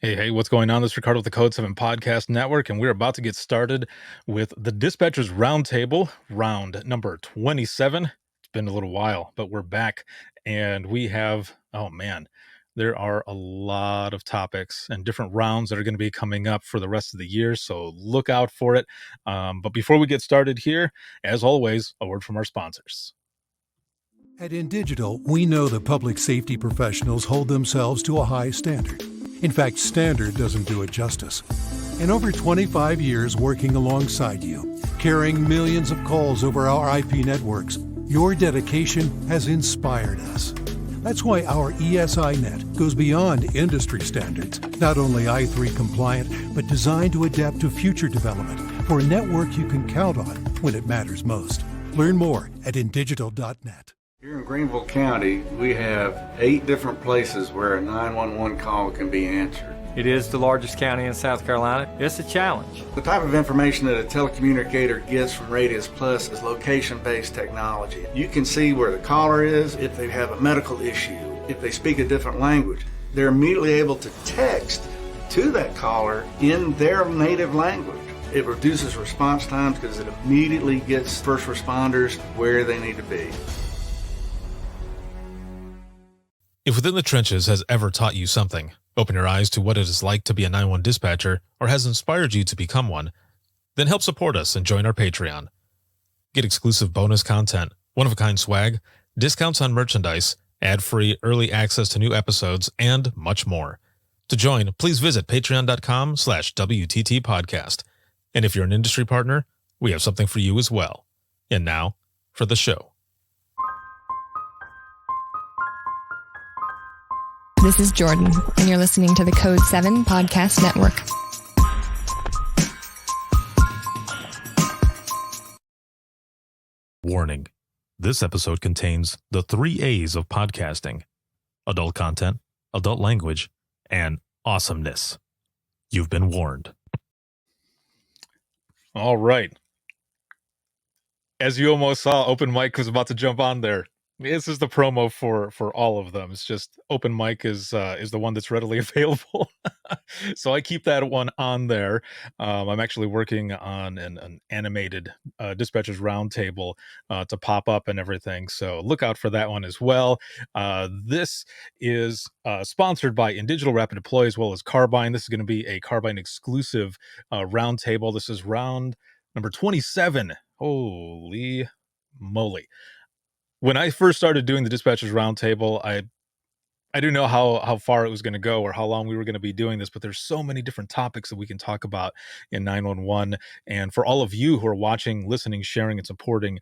Hey, what's going on? This is Ricardo with the Code 7 Podcast Network, and we're about to get started with the Dispatchers Roundtable, round number 27. It's been a little while, but we're back, and we have, oh man, there are a lot of topics and different rounds that are going to be coming up for the rest of the year, so look out for it. But before we get started here, as always, a word from our sponsors. At InDigital, we know that public safety professionals hold themselves to a high standard. In fact, standard doesn't do it justice. In over 25 years working alongside you, carrying millions of calls over our IP networks, your dedication has inspired us. That's why our ESI net goes beyond industry standards, not only I3 compliant, but designed to adapt to future development for a network you can count on when it matters most. Learn more at indigital.net. Here in Greenville County, we have 8 different places where a 911 call can be answered. It is the largest county in South Carolina. It's a challenge. The type of information that a telecommunicator gets from Radius Plus is location-based technology. You can see where the caller is, if they have a medical issue, if they speak a different language. They're immediately able to text to that caller in their native language. It reduces response times because it immediately gets first responders where they need to be. If Within the Trenches has ever taught you something, open your eyes to what it is like to be a 911 dispatcher, or has inspired you to become one, then help support us and join our Patreon. Get exclusive bonus content, one-of-a-kind swag, discounts on merchandise, ad-free early access to new episodes, and much more. To join, please visit patreon.com/WTT podcast. And if you're an industry partner, we have something for you as well. And now, for the show. This is Jordan, and you're listening to the Code 7 Podcast Network. Warning. This episode contains the 3 A's of podcasting: adult content, adult language, and awesomeness. You've been warned. All right. As you almost saw, Open Mic was about to jump on there. This is the promo for all of them. It's just Open Mic is the one that's readily available. So I keep that one on there. I'm actually working on an animated Dispatchers Roundtable to pop up and everything. So look out for that one as well. This is sponsored by InDigital Rapid Deploy as well as Carbine. This is going to be a Carbine exclusive roundtable. This is round number 27. Holy moly. When I first started doing the Dispatchers Roundtable, I didn't know how far it was going to go or how long we were going to be doing this, but there's so many different topics that we can talk about in 911. And for all of you who are watching, listening, sharing, and supporting,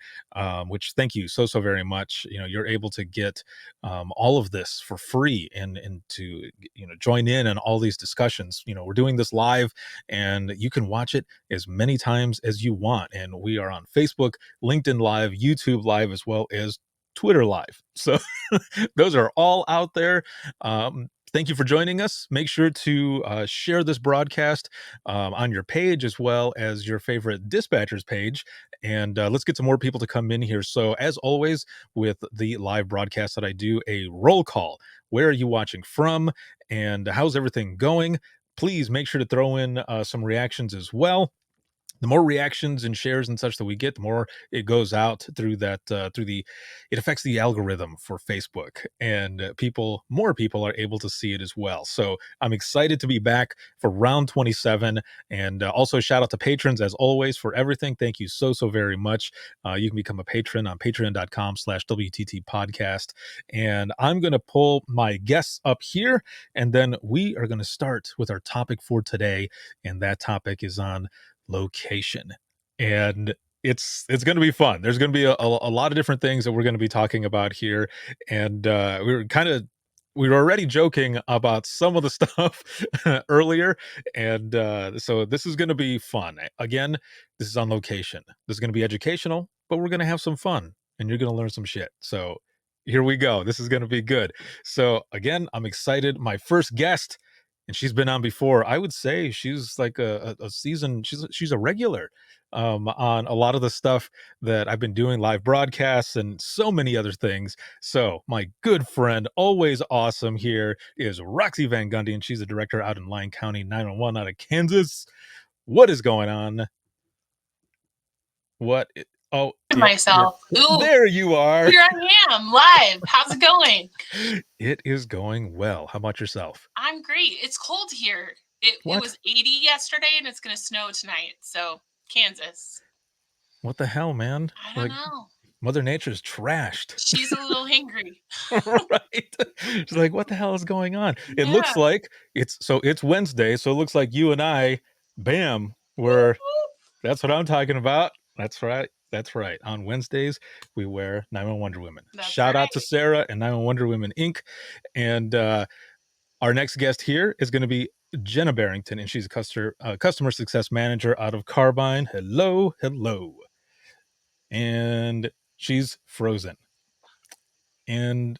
which thank you so very much. You know, you're able to get all of this for free and to join in on all these discussions. You know, we're doing this live, and you can watch it as many times as you want. And we are on Facebook, LinkedIn Live, YouTube Live, as well as Twitter Live. So those are all out there. Thank you for joining us. Make sure to share this broadcast on your page as well as your favorite dispatchers page. And let's get some more people to come in here. So as always, with the live broadcast that I do, a roll call. Where are you watching from? And how's everything going? Please make sure to throw in some reactions as well. The more reactions and shares and such that we get, the more it goes out through that, it affects the algorithm for Facebook, and more people are able to see it as well. So I'm excited to be back for round 27, and also shout out to patrons as always for everything. Thank you so very much. You can become a patron on patreon.com/WTT podcast. And I'm going to pull my guests up here, and then we are going to start with our topic for today. And that topic is on location, and it's going to be fun. There's going to be a lot of different things that we're going to be talking about here, and we were already joking about some of the stuff earlier, and so this is going to be fun. Again, this is on location. This is going to be educational, but we're going to have some fun, and you're going to learn some shit. So here we go. This is going to be good. So again, I'm excited. My first guest and she's been on before. I would say she's like a season. She's a regular on a lot of the stuff that I've been doing, live broadcasts and so many other things. So my good friend, always awesome here, is Roxy Van Gundy, and she's a director out in Lyon County 911 out of Kansas. What is going on? Oh, myself. Ooh, there you are. Here I am, live. How's it going? It is going well. How about yourself? I'm great. It's cold here. It was 80 yesterday, and it's going to snow tonight. So, Kansas. What the hell, man? I don't know. Mother Nature's trashed. She's a little hangry. Right? She's like, what the hell is going on? It looks like it's Wednesday, so it looks like you and I, bam, that's what I'm talking about. That's right. That's right. On Wednesdays, we wear 911 Wonder Women. Shout out to Sarah and 911 Wonder Women Inc. And our next guest here is going to be Jenna Barrington, and she's a customer success manager out of Carbine. Hello. And she's frozen. And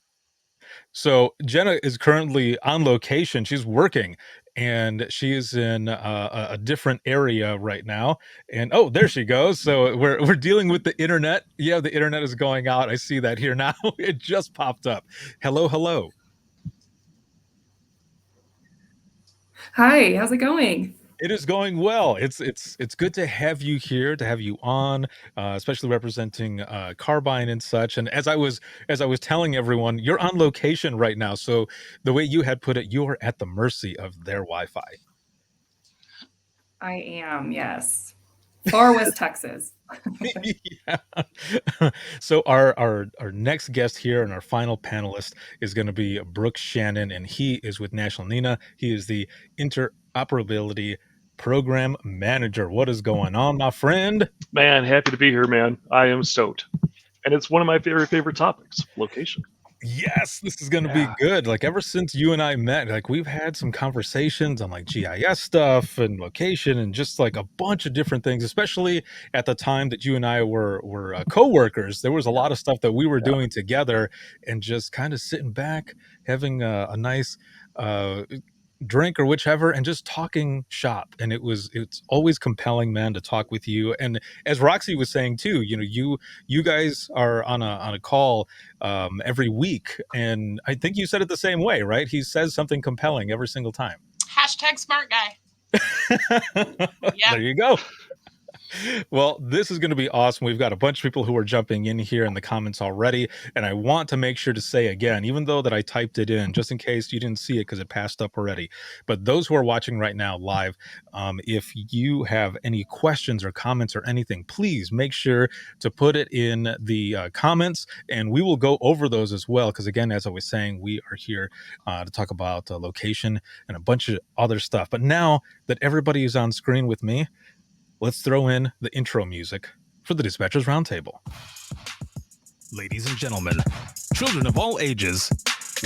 so Jenna is currently on location. She's working, and she is in a different area right now. And oh, there she goes. So we're dealing with the internet. Yeah, the internet is going out. I see that here now. It just popped up. Hello. Hi, how's it going? It is going well. It's good to have you here, to have you on, especially representing Carbine and such. And as I was telling everyone, you're on location right now. So the way you had put it, you are at the mercy of their Wi-Fi. I am, yes. Far West Texas. Yeah. So our next guest here and our final panelist is going to be Brooks Shannon, and he is with National NINA. He is the interoperability program manager. What is going on, my friend? Man, happy to be here, man. I am stoked. And it's one of my favorite topics, location. Yes, this is going to be good. Like ever since you and I met, like we've had some conversations on like GIS stuff and location and just like a bunch of different things, especially at the time that you and I were co-workers. There was a lot of stuff that we were doing together and just kind of sitting back, having a nice drink or whichever, and just talking shop. And it's always compelling, man, to talk with you. And as Roxy was saying too, you guys are on a call every week, and I think you said it the same way, right? He says something compelling every single time. #smart guy. There you go. Well, this is going to be awesome. We've got a bunch of people who are jumping in here in the comments already, and I want to make sure to say again, even though that I typed it in, just in case you didn't see it because it passed up already, but those who are watching right now live, if you have any questions or comments or anything, please make sure to put it in the comments, and we will go over those as well, because again, as I was saying, we are here to talk about location and a bunch of other stuff. But now that everybody is on screen with me, let's throw in the intro music for the Dispatchers Roundtable. Ladies and gentlemen, children of all ages,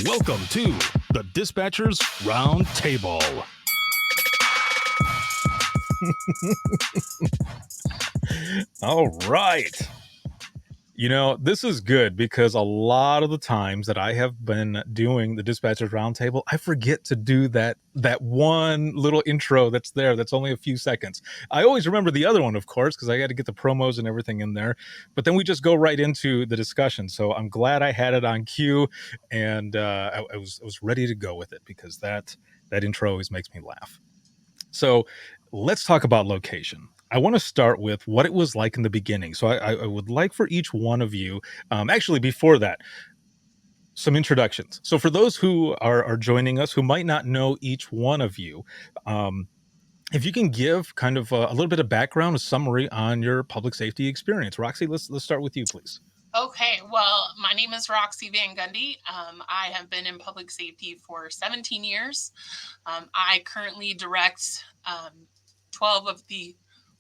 welcome to the Dispatchers Roundtable. All right. This is good because a lot of the times that I have been doing the Dispatchers Roundtable, I forget to do that one little intro that's there. That's only a few seconds. I always remember the other one, of course, because I got to get the promos and everything in there. But then we just go right into the discussion. So I'm glad I had it on cue, and I was ready to go with it because that intro always makes me laugh. So let's talk about location. I want to start with what it was like in the beginning. So I would like for each one of you, actually before that, some introductions. So for those who are joining us, who might not know each one of you, if you can give kind of a little bit of background, a summary on your public safety experience. Roxy, let's start with you, please. Okay, well, my name is Roxy Van Gundy. I have been in public safety for 17 years. I currently direct 12 of the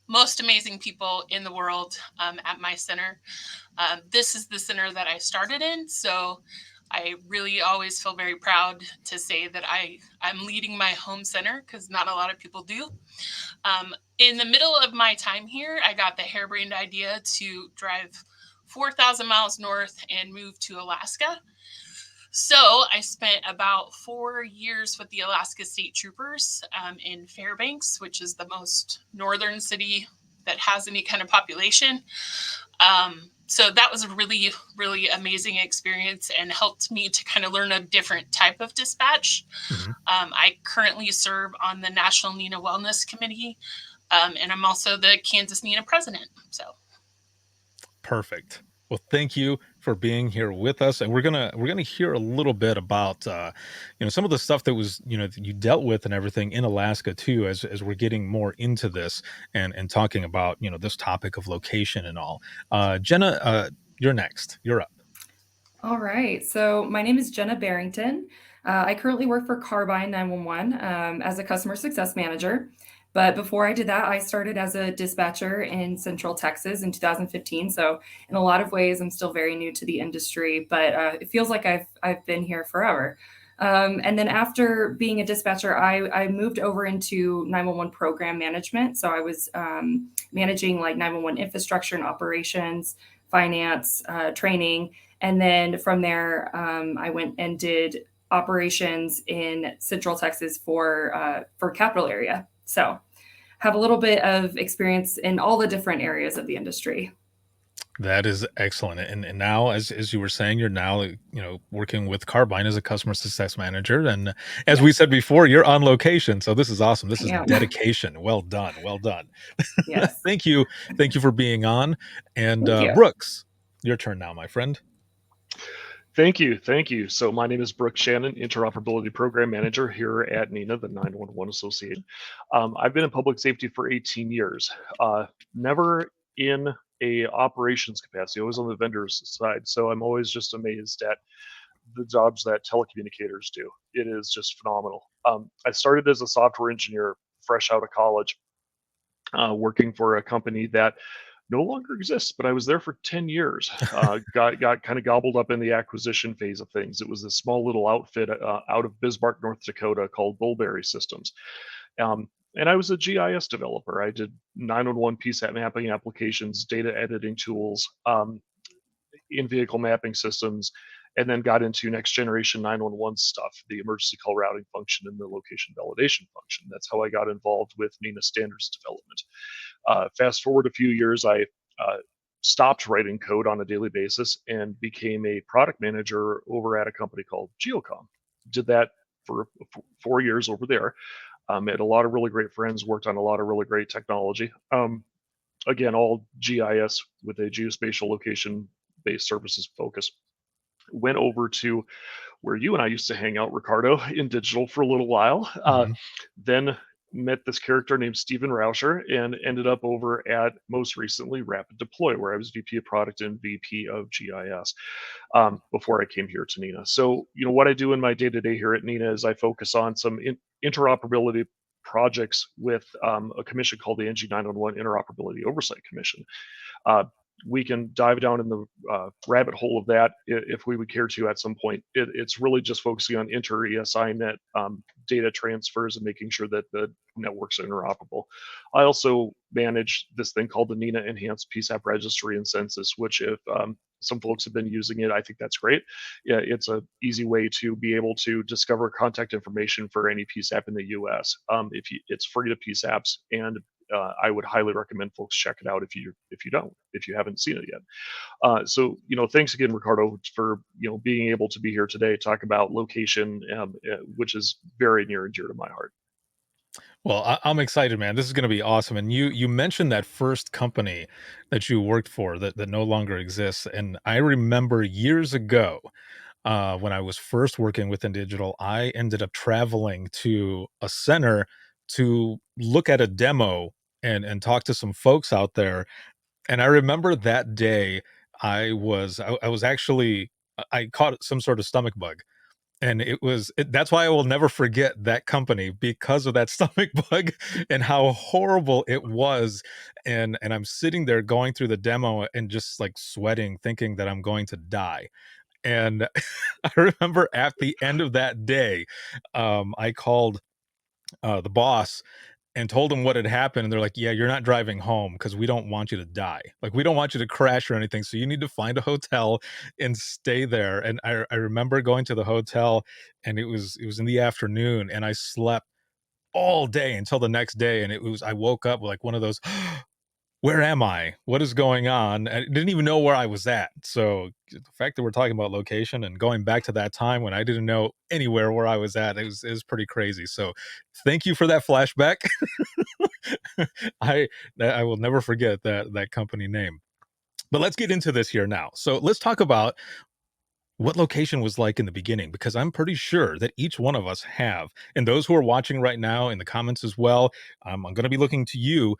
most amazing people in the world at my center. This is the center that I started in, so I really always feel very proud to say that I'm leading my home center because not a lot of people do. In the middle of my time here, I got the harebrained idea to drive 4,000 miles north and move to Alaska. So I spent about 4 years with the Alaska State Troopers in Fairbanks, which is the most northern city that has any kind of population. So that was a really, really amazing experience and helped me to kind of learn a different type of dispatch. I currently serve on the National NINA Wellness Committee, and I'm also the Kansas NINA president. So Perfect. Well, thank you for being here with us, and we're gonna hear a little bit about some of the stuff that was that you dealt with and everything in Alaska too, as we're getting more into this and talking about this topic of location and all. Jenna, you're next. You're up. All right. So my name is Jenna Barrington. I currently work for Carbine 911 as a customer success manager. But before I did that, I started as a dispatcher in Central Texas in 2015. So in a lot of ways, I'm still very new to the industry, but it feels like I've been here forever. And then after being a dispatcher, I moved over into 911 program management. So I was managing like 911 infrastructure and operations, finance, training. And then from there, I went and did operations in Central Texas for capital area. So have a little bit of experience in all the different areas of the industry. That is excellent. And now, as you were saying, you're now working with Carbine as a customer success manager. And as we Yes, said before, you're on location, so this is awesome. This I is am. dedication. Well done. Well done. Yes. Thank you. Thank you for being on. And Thank you. Brooks, your turn now, my friend. Thank you. Thank you. So my name is Brooke Shannon, Interoperability Program Manager here at NINA, the 911 Association. I've been in public safety for 18 years, never in a operations capacity, always on the vendor's side. So I'm always just amazed at the jobs that telecommunicators do. It is just phenomenal. I started as a software engineer fresh out of college, working for a company that no longer exists, but I was there for 10 years. Got kind of gobbled up in the acquisition phase of things. It was a small little outfit out of Bismarck, North Dakota called Bullberry Systems. And I was a GIS developer. I did 911 PSAT mapping applications, data editing tools, in-vehicle mapping systems, and then got into next generation 911 stuff, the emergency call routing function and the location validation function. That's how I got involved with NINA standards development. Fast forward a few years, I stopped writing code on a daily basis and became a product manager over at a company called Geocom. Did that for 4 years over there. Met a lot of really great friends, worked on a lot of really great technology. Again, all GIS with a geospatial location based services focus. Went over to where you and I used to hang out, Ricardo, in digital for a little while. Then met this character named Steven Rauscher and ended up over at most recently Rapid Deploy, where I was VP of Product and VP of GIS before I came here to NINA. So, what I do in my day to day here at NINA is I focus on some interoperability projects with a commission called the NG911 Interoperability Oversight Commission. We can dive down in the rabbit hole of that if we would care to at some point. It's really just focusing on inter-ESI net data transfers and making sure that the networks are interoperable. I also manage this thing called the NINA Enhanced PSAP Registry and Census, which if some folks have been using it, I think that's great. Yeah, it's an easy way to be able to discover contact information for any PSAP in the U.S. It's free to PSAPs, and I would highly recommend folks check it out if you haven't seen it yet. So thanks again, Ricardo, for being able to be here today, talk about location, which is very near and dear to my heart. Well, I'm excited, man. This is going to be awesome. And you mentioned that first company that you worked for that no longer exists. And I remember years ago, when I was first working within digital, I ended up traveling to a center to look at a demo and talk to some folks out there. And I remember that day I was actually I caught some sort of stomach bug, and that's why I will never forget that company, because of that stomach bug and how horrible it was. And I'm sitting there going through the demo and just like sweating, thinking that I'm going to die. And I remember at the end of that day, I called the boss, and told them what had happened, and they're like, "Yeah, you're not driving home because we don't want you to die. Like, we don't want you to crash or anything, so you need to find a hotel and stay there." And I remember going to the hotel, and it was in the afternoon, and I slept all day until the next day, and I woke up with, like, one of those, "Where am I? What is going on?" I didn't even know where I was at. So, the fact that we're talking about location and going back to that time when I didn't know anywhere where I was at, it was pretty crazy. So, thank you for that flashback. I will never forget that company name. But let's get into this here now. So let's talk about what location was like in the beginning, because I'm pretty sure that each one of us have, and those who are watching right now in the comments as well. I'm going to be looking to you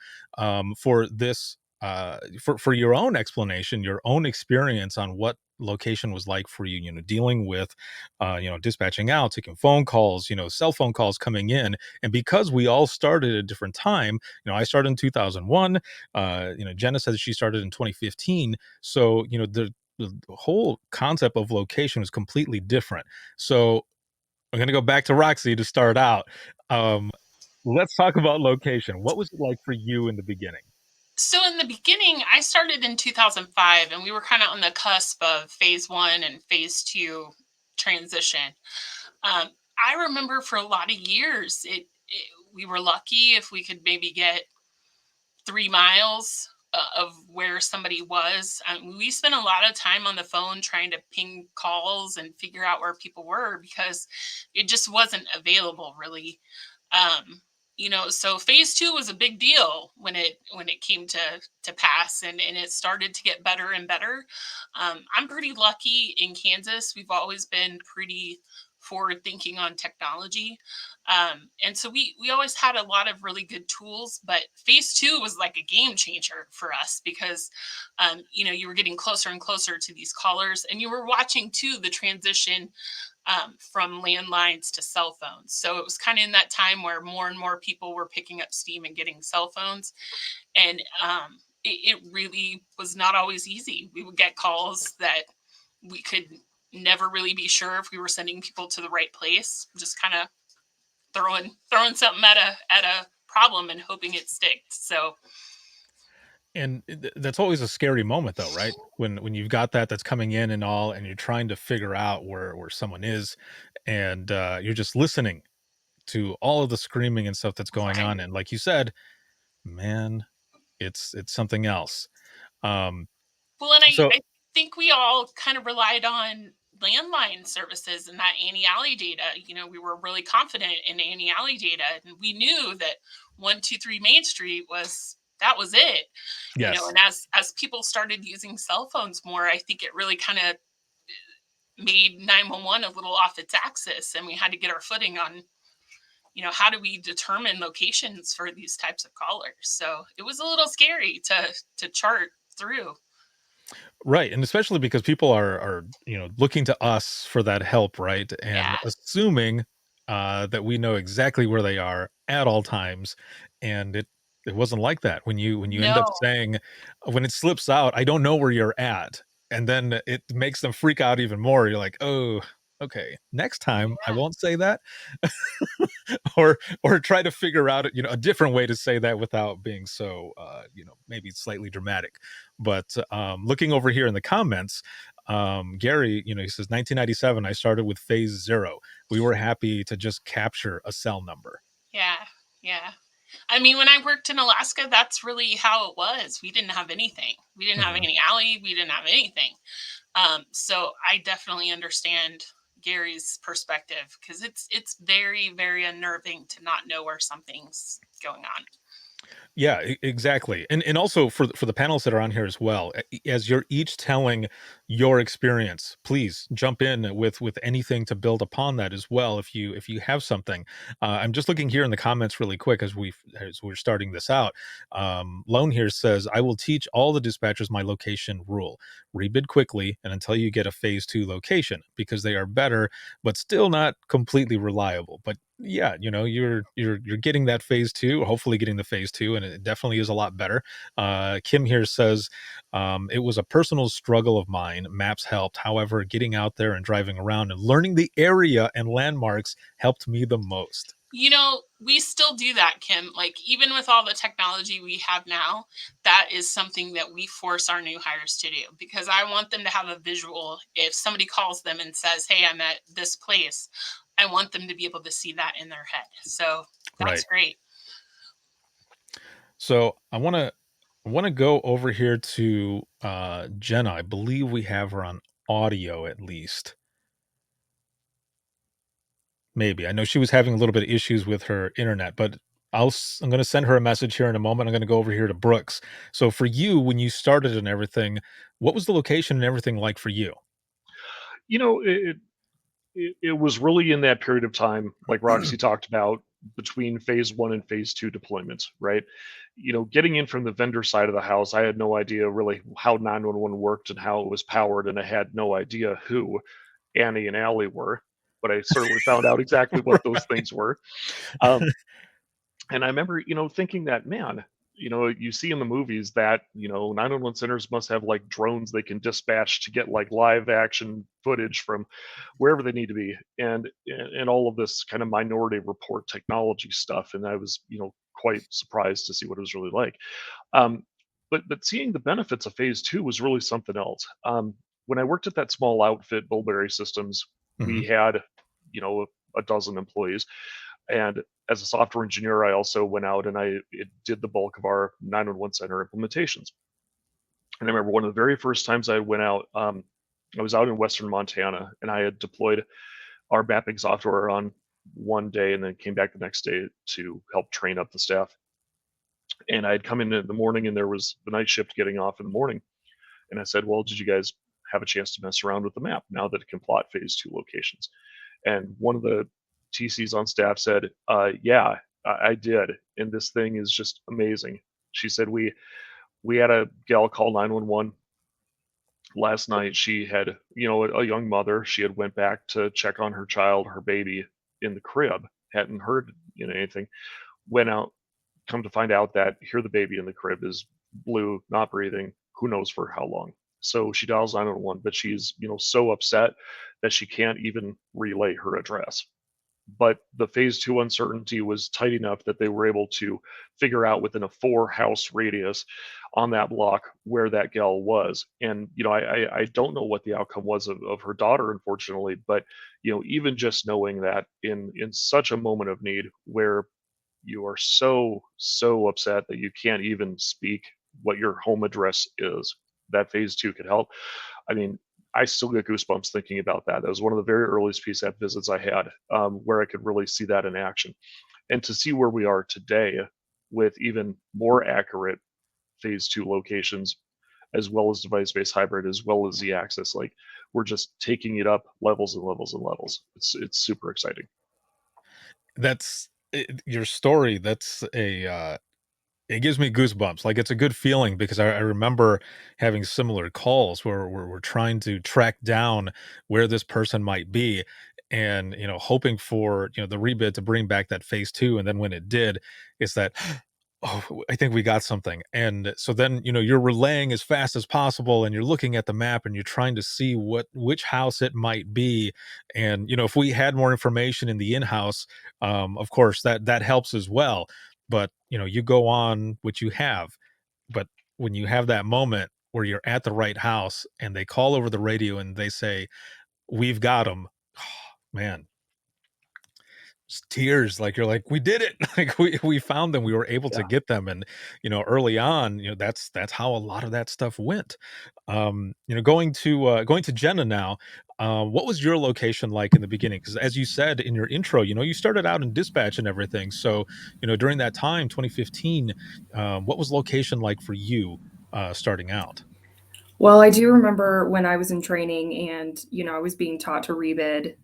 for this, for your own explanation, your own experience on what location was like for you. Dealing with, dispatching out, taking phone calls, cell phone calls coming in, and because we all started at a different time. I started in 2001. Jenna says she started in 2015. So the whole concept of location is completely different. So I'm going to go back to Roxy to start out. Um, let's talk about location. What was it like for you in the beginning? So in the beginning, I started in 2005, and we were kind of on the cusp of phase one and phase two transition. Um, I remember for a lot of years, we were lucky if we could maybe get 3 miles of where somebody was. We spent a lot of time on the phone trying to ping calls and figure out where people were because it just wasn't available really. Um, so phase two was a big deal when it came to pass, and it started to get better and better. I'm pretty lucky in Kansas. We've always been pretty forward thinking on technology. And so we always had a lot of really good tools, but phase two was like a game changer for us because, you were getting closer and closer to these callers, and you were watching too the transition from landlines to cell phones. So it was kind of in that time where more and more people were picking up steam and getting cell phones. And it really was not always easy. We would get calls that we could never really be sure if we were sending people to the right place, just kind of throwing something at a problem and hoping it sticks. So And that's always a scary moment, though, right? When you've got that's coming in and all, and you're trying to figure out where someone is, and you're just listening to all of the screaming and stuff that's going right. on, and like you said, man, it's something else. Um, Well, and so I think we all kind of relied on landline services and that Annie Alley data. We were really confident in Annie Alley data, and we knew that 123 Main Street was it. yes. And as people started using cell phones more, I think it really kind of made 911 a little off its axis, and we had to get our footing on how do we determine locations for these types of callers. So it was a little scary to chart through. Right, and especially because people are looking to us for that help, right? And Yeah. assuming that we know exactly where they are at all times, and it wasn't like that. When you end up No. saying, when it slips out, "I don't know where you're at," and then it makes them freak out even more. You're like, "Oh, okay, next time I Yeah. won't say that." Or try to figure out a different way to say that without being so maybe slightly dramatic. But looking over here in the comments, Gary, he says 1997 I started with phase 0. We were happy to just capture a cell number. Yeah. Yeah. I mean, when I worked in Alaska, that's really how it was. We didn't have anything. We didn't have Mhm. any alley. We didn't have anything. So I definitely understand Gary's perspective because it's very, very unnerving to not know where something's going on. Yeah, exactly. And also for the panelists that are on here as well, as you're each telling your experience, please jump in with anything to build upon that as well. If you have something, I'm just looking here in the comments really quick as we're starting this out. Lone here says, "I will teach all the dispatchers my location rule: rebid quickly and until you get a phase 2 location, because they are better, but still not completely reliable." But yeah, you're getting that phase 2, hopefully getting the phase 2, and it definitely is a lot better. Kim here says, "It was a personal struggle of mine fine. Maps helped. However, getting out there and driving around and learning the area and landmarks helped me the most. You know, we still do that, Kim. Like, even with all the technology we have now, that is something that we force our new hires to do, because I want them to have a visual. If somebody calls them and says, "Hey, I'm at this place," I want them to be able to see that in their head. So that's great. So I want to go over here to Jenna. I believe we have her on audio at least. Maybe. I know she was having a little bit of issues with her internet, but I'm going to send her a message here in a moment. I'm going to go over here to Brooks. So for you, when you started and everything, what was the location and everything like for you? You know, it was really in that period of time, like Roxy talked about, between phase 1 and phase 2 deployments, right? You know, getting in from the vendor side of the house, I had no idea really how 911 worked and how it was powered, and I had no idea who Annie and Allie were, but I certainly found out exactly what those things were. And I remember, you know, thinking that, man, you know, you see in the movies that, you know, 911 centers must have like drones they can dispatch to get like live action footage from wherever they need to be, and all of this kind of minority report technology stuff. And I was, you know, quite surprised to see what it was really like. Um, but seeing the benefits of phase 2 was really something else. When I worked at that small outfit, Bullberry Systems, we had, you know, a dozen employees, and as a software engineer, I also went out and did the bulk of our 911 center implementations. And I remember one of the very first times I went out, I was out in Western Montana, and I had deployed our mapping software on one day and then came back the next day to help train up the staff. And I had come in the morning, and there was the night shift getting off in the morning. And I said, well, did you guys have a chance to mess around with the map now that it can plot phase 2 locations? And one of the TCs on staff said, yeah, I did. And this thing is just amazing. She said, we had a gal call 911 last night. She had, you know, a young mother. She had went back to check on her child, her baby, in the crib, hadn't heard, you know, anything, went out, come to find out that here the baby in the crib is blue, not breathing, who knows for how long. So she dials 911, but she's, you know, so upset that she can't even relay her address. But the phase 2 uncertainty was tight enough that they were able to figure out within a 4-house radius on that block where that gal was. And, you know, I don't know what the outcome was of her daughter, unfortunately, but, you know, even just knowing that in such a moment of need where you are so upset that you can't even speak what your home address is, that phase 2 could help. I mean, I still get goosebumps thinking about that. That was one of the very earliest PSAP visits I had, where I could really see that in action. And to see where we are today with even more accurate phase 2 locations, as well as device-based hybrid, as well as Z-axis, like we're just taking it up levels and levels and levels. It's super exciting. That's your story. That's it gives me goosebumps. Like, it's a good feeling because I remember having similar calls where we're trying to track down where this person might be, and, you know, hoping for, you know, the rebid to bring back that phase 2. And then when it did, it's that, oh, I think we got something. And so then, you know, you're relaying as fast as possible, and you're looking at the map, and you're trying to see which house it might be. And, you know, if we had more information in the in-house, of course that helps as well. But, you know, you go on what you have. But when you have that moment where you're at the right house and they call over the radio and they say, we've got them, man, tears. Like, you're like, we did it. Like, we found them, we were able to get them. And, you know, early on, you know, that's how a lot of that stuff went. You know, going to Jenna now. What was your location like in the beginning? Because as you said in your intro, you know, you started out in dispatch and everything. So, you know, during that time, 2015, what was location like for you starting out? Well, I do remember when I was in training and, you know, I was being taught to rebid.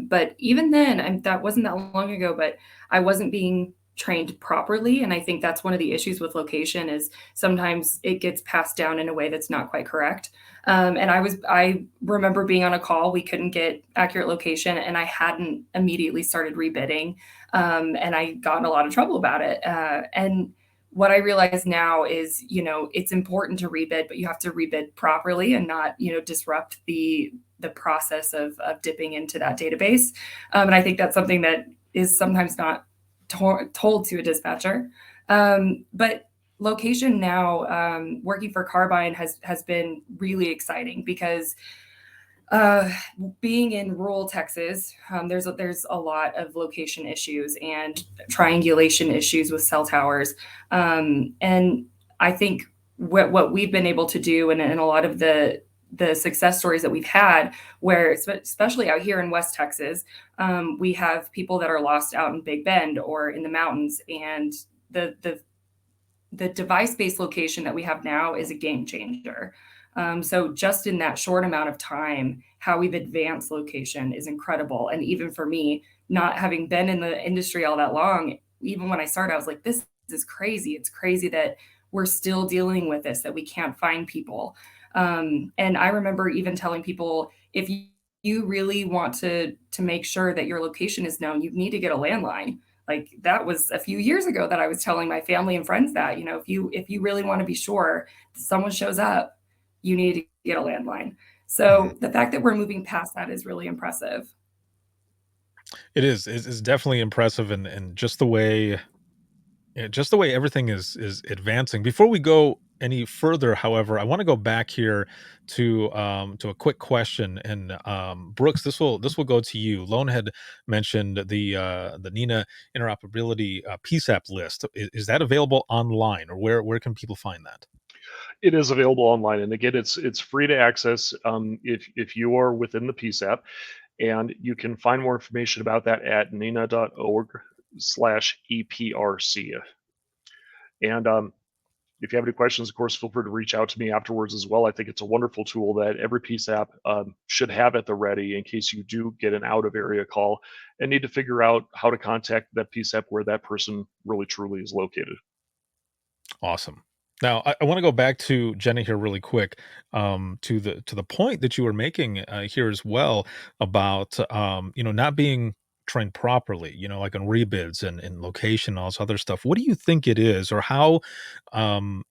But even then, that wasn't that long ago, but I wasn't being trained properly. And I think that's one of the issues with location is sometimes it gets passed down in a way that's not quite correct. And I remember being on a call, we couldn't get accurate location and I hadn't immediately started rebidding. And I got in a lot of trouble about it. And what I realize now is, it's important to rebid, but you have to rebid properly and not, disrupt the process of dipping into that database. And I think that's something that is sometimes not told to a dispatcher. But location now, working for Carbine has been really exciting because being in rural Texas, there's a lot of location issues and triangulation issues with cell towers. And I think what we've been able to do, and a lot of the success stories that we've had, where especially out here in West Texas, we have people that are lost out in Big Bend or in the mountains, and the device-based location that we have now is a game changer. So just in that short amount of time, how we've advanced location is incredible. And even for me, not having been in the industry all that long, even when I started, I was like, this is crazy. It's crazy that we're still dealing with this, that we can't find people. And I remember even telling people, if you really want to make sure that your location is known, you need to get a landline. Like, that was a few years ago that I was telling my family and friends that, if you really want to be sure someone shows up, you need to get a landline. So the fact that we're moving past that is really impressive. It is. It's definitely impressive, and just the way, yeah, just the way everything is advancing. Before we go any further, however, I want to go back here to a quick question. And Brooks, this will go to you. Lone had mentioned the Nina interoperability PSAP list. Is that available online, or where can people find that? It is available online, and again, it's free to access if you are within the PSAP, and you can find more information about that at nina.org/EPRC. And if you have any questions, of course, feel free to reach out to me afterwards as well. I think it's a wonderful tool that every PSAP should have at the ready in case you do get an out of area call and need to figure out how to contact that PSAP where that person really truly is located. Awesome. Now, I want to go back to Jenna here really quick, to the point that you were making here as well about not being trained properly, like on rebids and location and all this other stuff. What do you think it is, or um,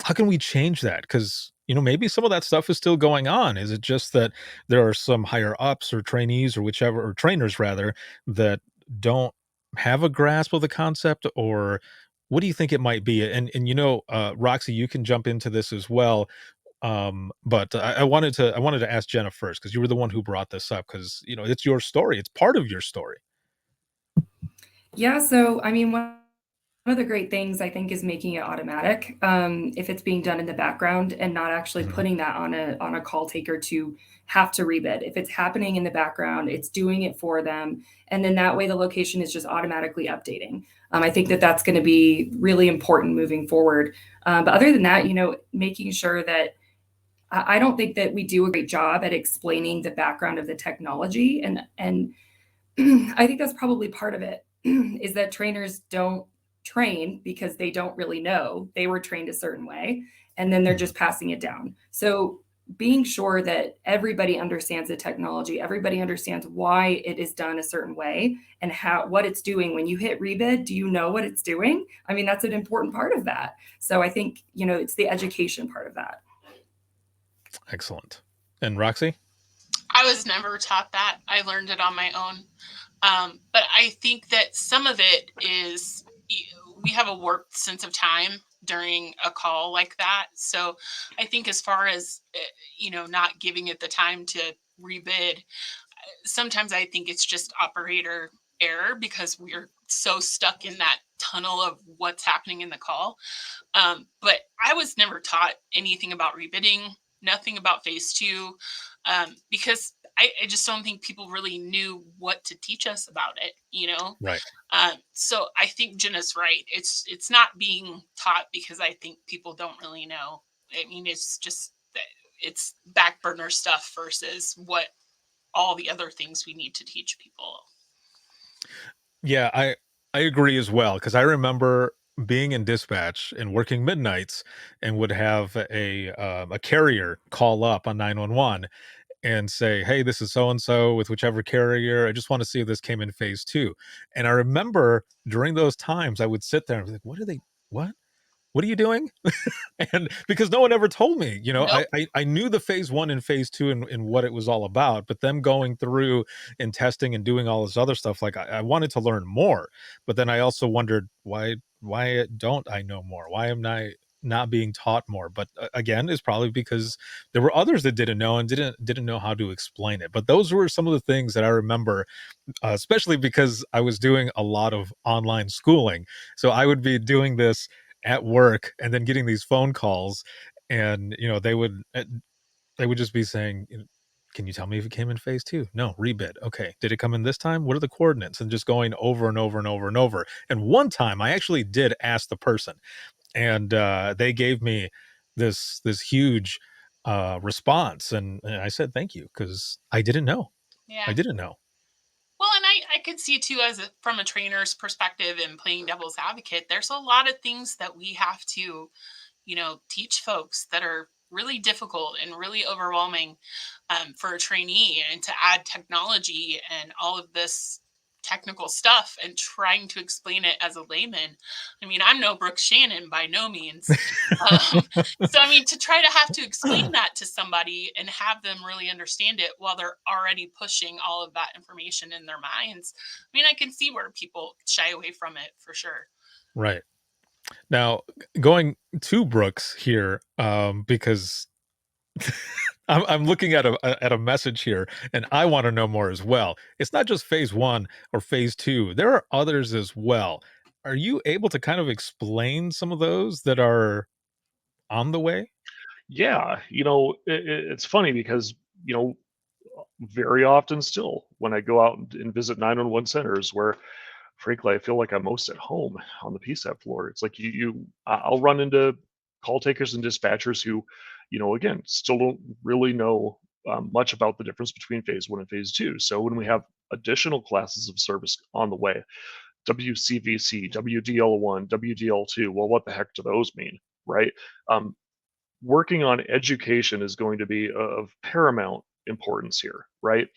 how can we change that? Because maybe some of that stuff is still going on. Is it just that there are some higher ups or trainees or whichever, or trainers rather, that don't have a grasp of the concept, or what do you think it might be? And Roxy, you can jump into this as well. But I wanted to ask Jenna first, because you were the one who brought this up, because it's your story. It's part of your story. Yeah, so I mean, one of the great things I think is making it automatic, if it's being done in the background and not actually Mhm. putting that on a call taker to have to rebid. If it's happening in the background, it's doing it for them, and then that way the location is just automatically updating. I think that that's going to be really important moving forward. But other than that, making sure that I don't think that we do a great job at explaining the background of the technology, and I think that's probably part of it, is that trainers don't train because they don't really know. They were trained a certain way, and then they're Mhm. just passing it down. So being sure that everybody understands the technology, everybody understands why it is done a certain way and what it's doing. When you hit rebid, do you know what it's doing? I mean, that's an important part of that. So I think, it's the education part of that. Excellent. And Roxy? I was never taught that. I learned it on my own. But I think that some of it is we have a warped sense of time during a call like that. So I think as far as, not giving it the time to rebid, sometimes I think it's just operator error because we're so stuck in that tunnel of what's happening in the call. But I was never taught anything about rebidding, nothing about phase two, because I just don't think people really knew what to teach us about it. Right. So I think Jenna's right. It's not being taught because I think people don't really know. I mean, it's just that it's back burner stuff versus what all the other things we need to teach people. Yeah, I agree as well, because I remember being in dispatch and working midnights, and would have a carrier call up on 911 and say, "Hey, this is so and so with whichever carrier. I just want to see if this came in phase two." And I remember during those times, I would sit there and be like, what? What are you doing? And because no one ever told me, Nope. I knew the phase one and phase two and what it was all about, but them going through and testing and doing all this other stuff, like I wanted to learn more, but then I also wondered why don't I know more? Why am I not being taught more? But again, it's probably because there were others that didn't know and didn't know how to explain it. But those were some of the things that I remember, especially because I was doing a lot of online schooling. So I would be doing this at work and then getting these phone calls, and they would just be saying, can you tell me if it came in phase two? No, rebid. Okay. Did it come in this time? What are the coordinates? And just going over and over and over and over. And one time I actually did ask the person, and they gave me this huge response, and I said thank you, because I didn't know. Yeah. I didn't know. Well, and I could see too, from a trainer's perspective and playing devil's advocate, there's a lot of things that we have to, teach folks that are really difficult and really overwhelming, for a trainee, and to add technology and all of this technical stuff and trying to explain it as a layman. I mean, I'm no Brooke Shannon by no means. So, I mean, to try to have to explain that to somebody and have them really understand it while they're already pushing all of that information in their minds, I mean, I can see where people shy away from it for sure. Right. Now, going to Brooks here, because I'm looking at a message here, and I want to know more as well. It's not just phase one or phase two; there are others as well. Are you able to kind of explain some of those that are on the way? Yeah, it's funny because you know very often still when I go out and visit 911 centers where frankly I feel like I'm most at home on the PSAP floor. It's like I'll run into call takers and dispatchers who, again, still don't really know much about the difference between phase one and phase two. So when we have additional classes of service on the way, WCVC, WDL1, WDL2, well, what the heck do those mean, right? Um, Working on education is going to be of paramount importance here, right?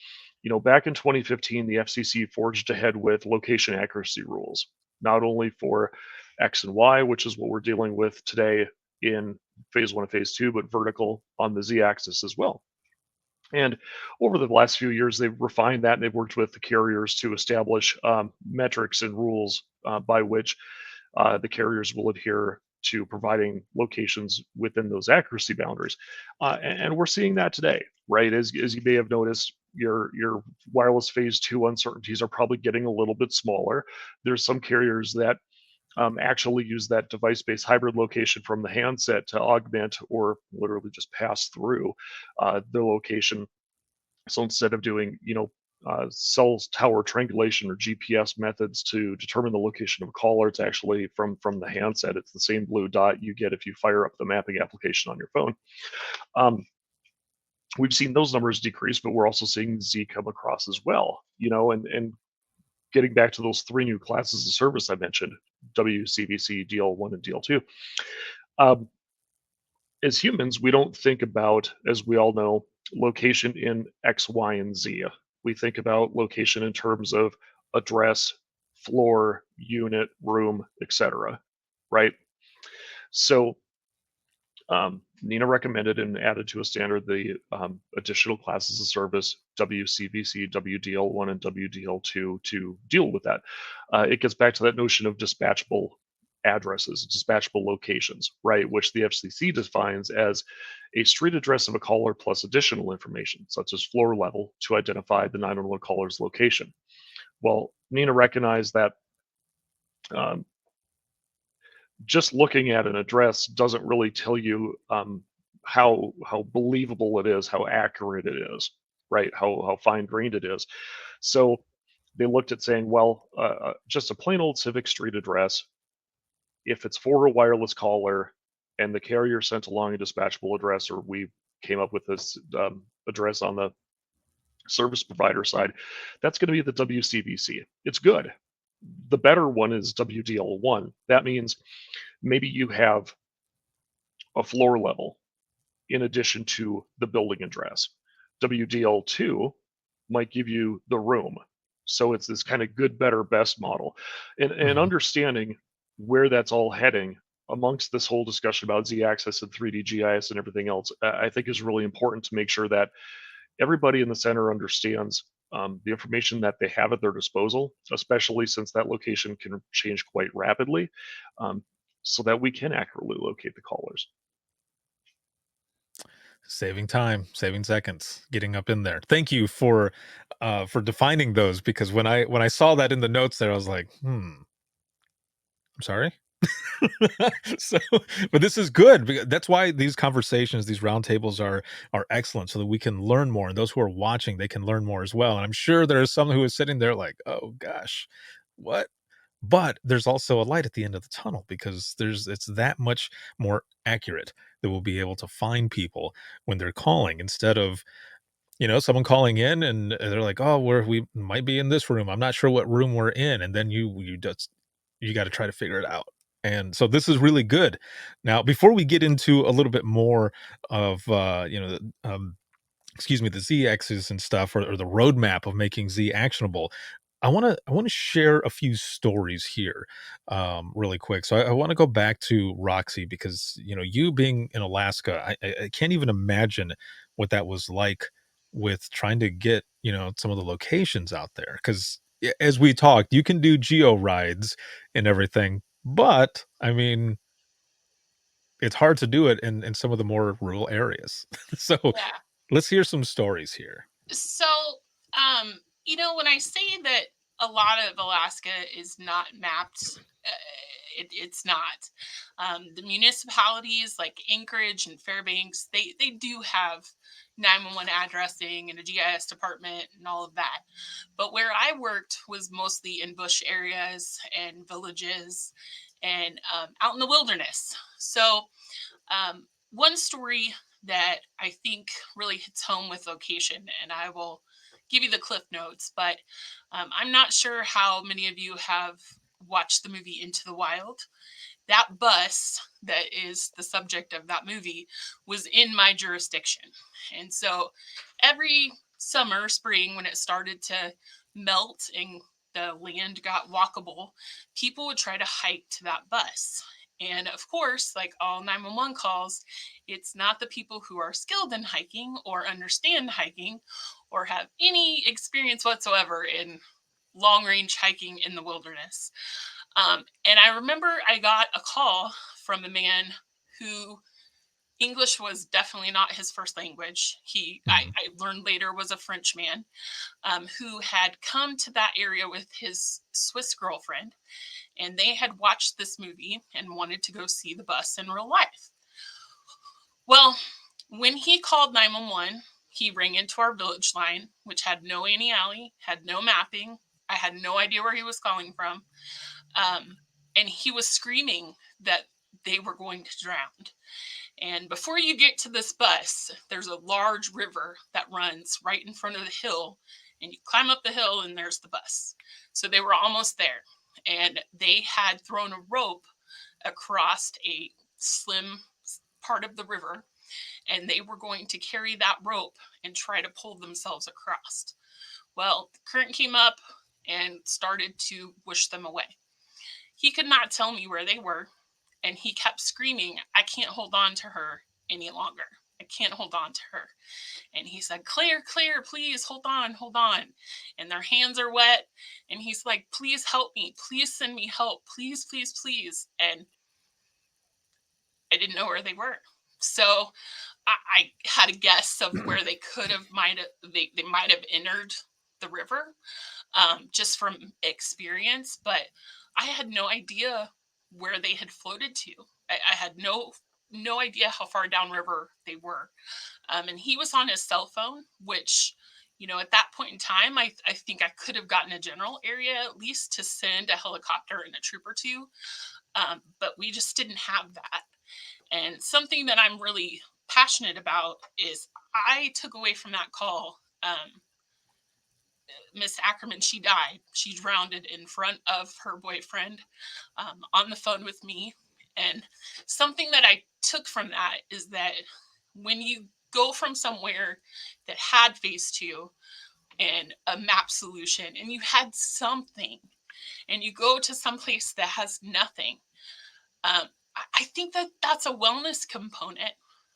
Back in 2015, the FCC forged ahead with location accuracy rules, not only for X and Y, which is what we're dealing with today in phase one and phase two, but vertical on the Z axis as well. And over the last few years, they've refined that and they've worked with the carriers to establish metrics and rules by which the carriers will adhere to providing locations within those accuracy boundaries. And we're seeing that today, right? As you may have noticed, your wireless phase two uncertainties are probably getting a little bit smaller. There's some carriers that actually use that device-based hybrid location from the handset to augment or literally just pass through their location. So instead of doing, cell tower triangulation or GPS methods to determine the location of a caller, it's actually from the handset. It's the same blue dot you get if you fire up the mapping application on your phone. Um, we've seen those numbers decrease, but we're also seeing Z come across as well. And getting back to those three new classes of service I mentioned, WCVC, DL1, and DL2. Um, as humans, we don't think about, as we all know, location in X, Y, and Z. We think about location in terms of address, floor, unit, room, etc. Right? So Nina recommended and added to a standard the additional classes of service WCVC, WDL1, and WDL2 to deal with that. It gets back to that notion of dispatchable addresses, dispatchable locations, right? Which the FCC defines as a street address of a caller plus additional information, such as floor level, to identify the 911 caller's location. Well, Nina recognized that um, just looking at an address doesn't really tell you how believable it is, how accurate it is, right? How fine grained it is. So they looked at saying, well, just a plain old civic street address, if it's for a wireless caller and the carrier sent along a dispatchable address, or we came up with this address on the service provider side, that's going to be the WCVC. It's good. The better one is WDL1. That means maybe you have a floor level in addition to the building address. WDL2 might give you the room. So it's this kind of good, better, best model. And Mhm. understanding where that's all heading amongst this whole discussion about Z-axis and 3D GIS and everything else, I think is really important to make sure that everybody in the center understands the information that they have at their disposal, especially since that location can change quite rapidly, um, so that we can accurately locate the callers. Saving time, saving seconds, getting up in there. Thank you for defining those, because when I saw that in the notes there, I was like, I'm sorry. So, but this is good, because that's why these conversations, these roundtables are excellent, so that we can learn more, and those who are watching, they can learn more as well. And I'm sure there is someone who is sitting there like, oh gosh, what? But there's also a light at the end of the tunnel, because it's that much more accurate that we'll be able to find people when they're calling, instead of, someone calling in and they're like, oh, we might be in this room. I'm not sure what room we're in. And then you got to try to figure it out. And so this is really good. Now, before we get into a little bit more of, excuse me, the Z axis and stuff, or the roadmap of making Z actionable, I want to share a few stories here, really quick. So I want to go back to Roxy, because you being in Alaska, I can't even imagine what that was like with trying to get some of the locations out there. Because as we talked, you can do geo rides and everything, but I mean, it's hard to do it in some of the more rural areas. So Yeah. let's hear some stories here. So, when I say that a lot of Alaska is not mapped, it's not. The municipalities like Anchorage and Fairbanks, they do have 911 addressing and a GIS department and all of that. But where I worked was mostly in bush areas and villages and out in the wilderness. So, one story that I think really hits home with location, and I will give you the cliff notes, but I'm not sure how many of you have watched the movie Into the Wild. That bus that is the subject of that movie was in my jurisdiction. And so every summer, spring, when it started to melt and the land got walkable, people would try to hike to that bus. And of course, like all 911 calls, it's not the people who are skilled in hiking or understand hiking or have any experience whatsoever in long range hiking in the wilderness. And I remember I got a call from a man who English was definitely not his first language. I learned later was a French man, who had come to that area with his Swiss girlfriend, and they had watched this movie and wanted to go see the bus in real life. Well, when he called 911, he rang into our village line, which had no Annie Alley, had no mapping. I had no idea where he was calling from. And he was screaming that they were going to drown. And before you get to this bus, there's a large river that runs right in front of the hill. And you climb up the hill and there's the bus. So they were almost there. And they had thrown a rope across a slim part of the river. And they were going to carry that rope and try to pull themselves across. Well, the current came up and started to push them away. He could not tell me where they were, and he kept screaming, I can't hold on to her any longer. I can't hold on to her. And he said, Claire, please hold on, hold on. And their hands are wet. And he's like, please help me. Please send me help. Please, please, please. And I didn't know where they were. So I had a guess of where they could have, they might have entered the river, just from experience, but I had no idea where they had floated to. I had no idea how far downriver they were. And he was on his cell phone, which, at that point in time, I think I could have gotten a general area at least to send a helicopter and a troop or two. But we just didn't have that. And something that I'm really passionate about is I took away from that call, Miss Ackerman, she died. She drowned in front of her boyfriend, on the phone with me. And something that I took from that is that when you go from somewhere that had phase two and a map solution, and you had something, and you go to some place that has nothing, I think that that's a wellness component,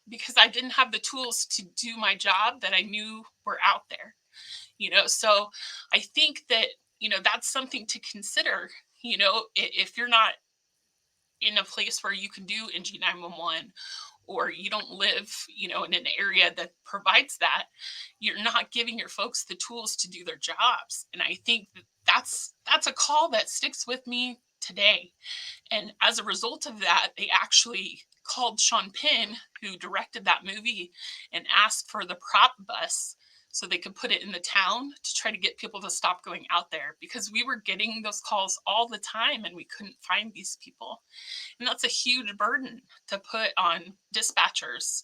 because I didn't have the tools to do my job that I knew were out there. So I think that, that's something to consider. If you're not in a place where you can do NG 911, or you don't live, in an area that provides that, you're not giving your folks the tools to do their jobs. And I think that's a call that sticks with me today. And as a result of that, they actually called Sean Penn, who directed that movie, and asked for the prop bus so they could put it in the town to try to get people to stop going out there, because we were getting those calls all the time and we couldn't find these people. And that's a huge burden to put on dispatchers.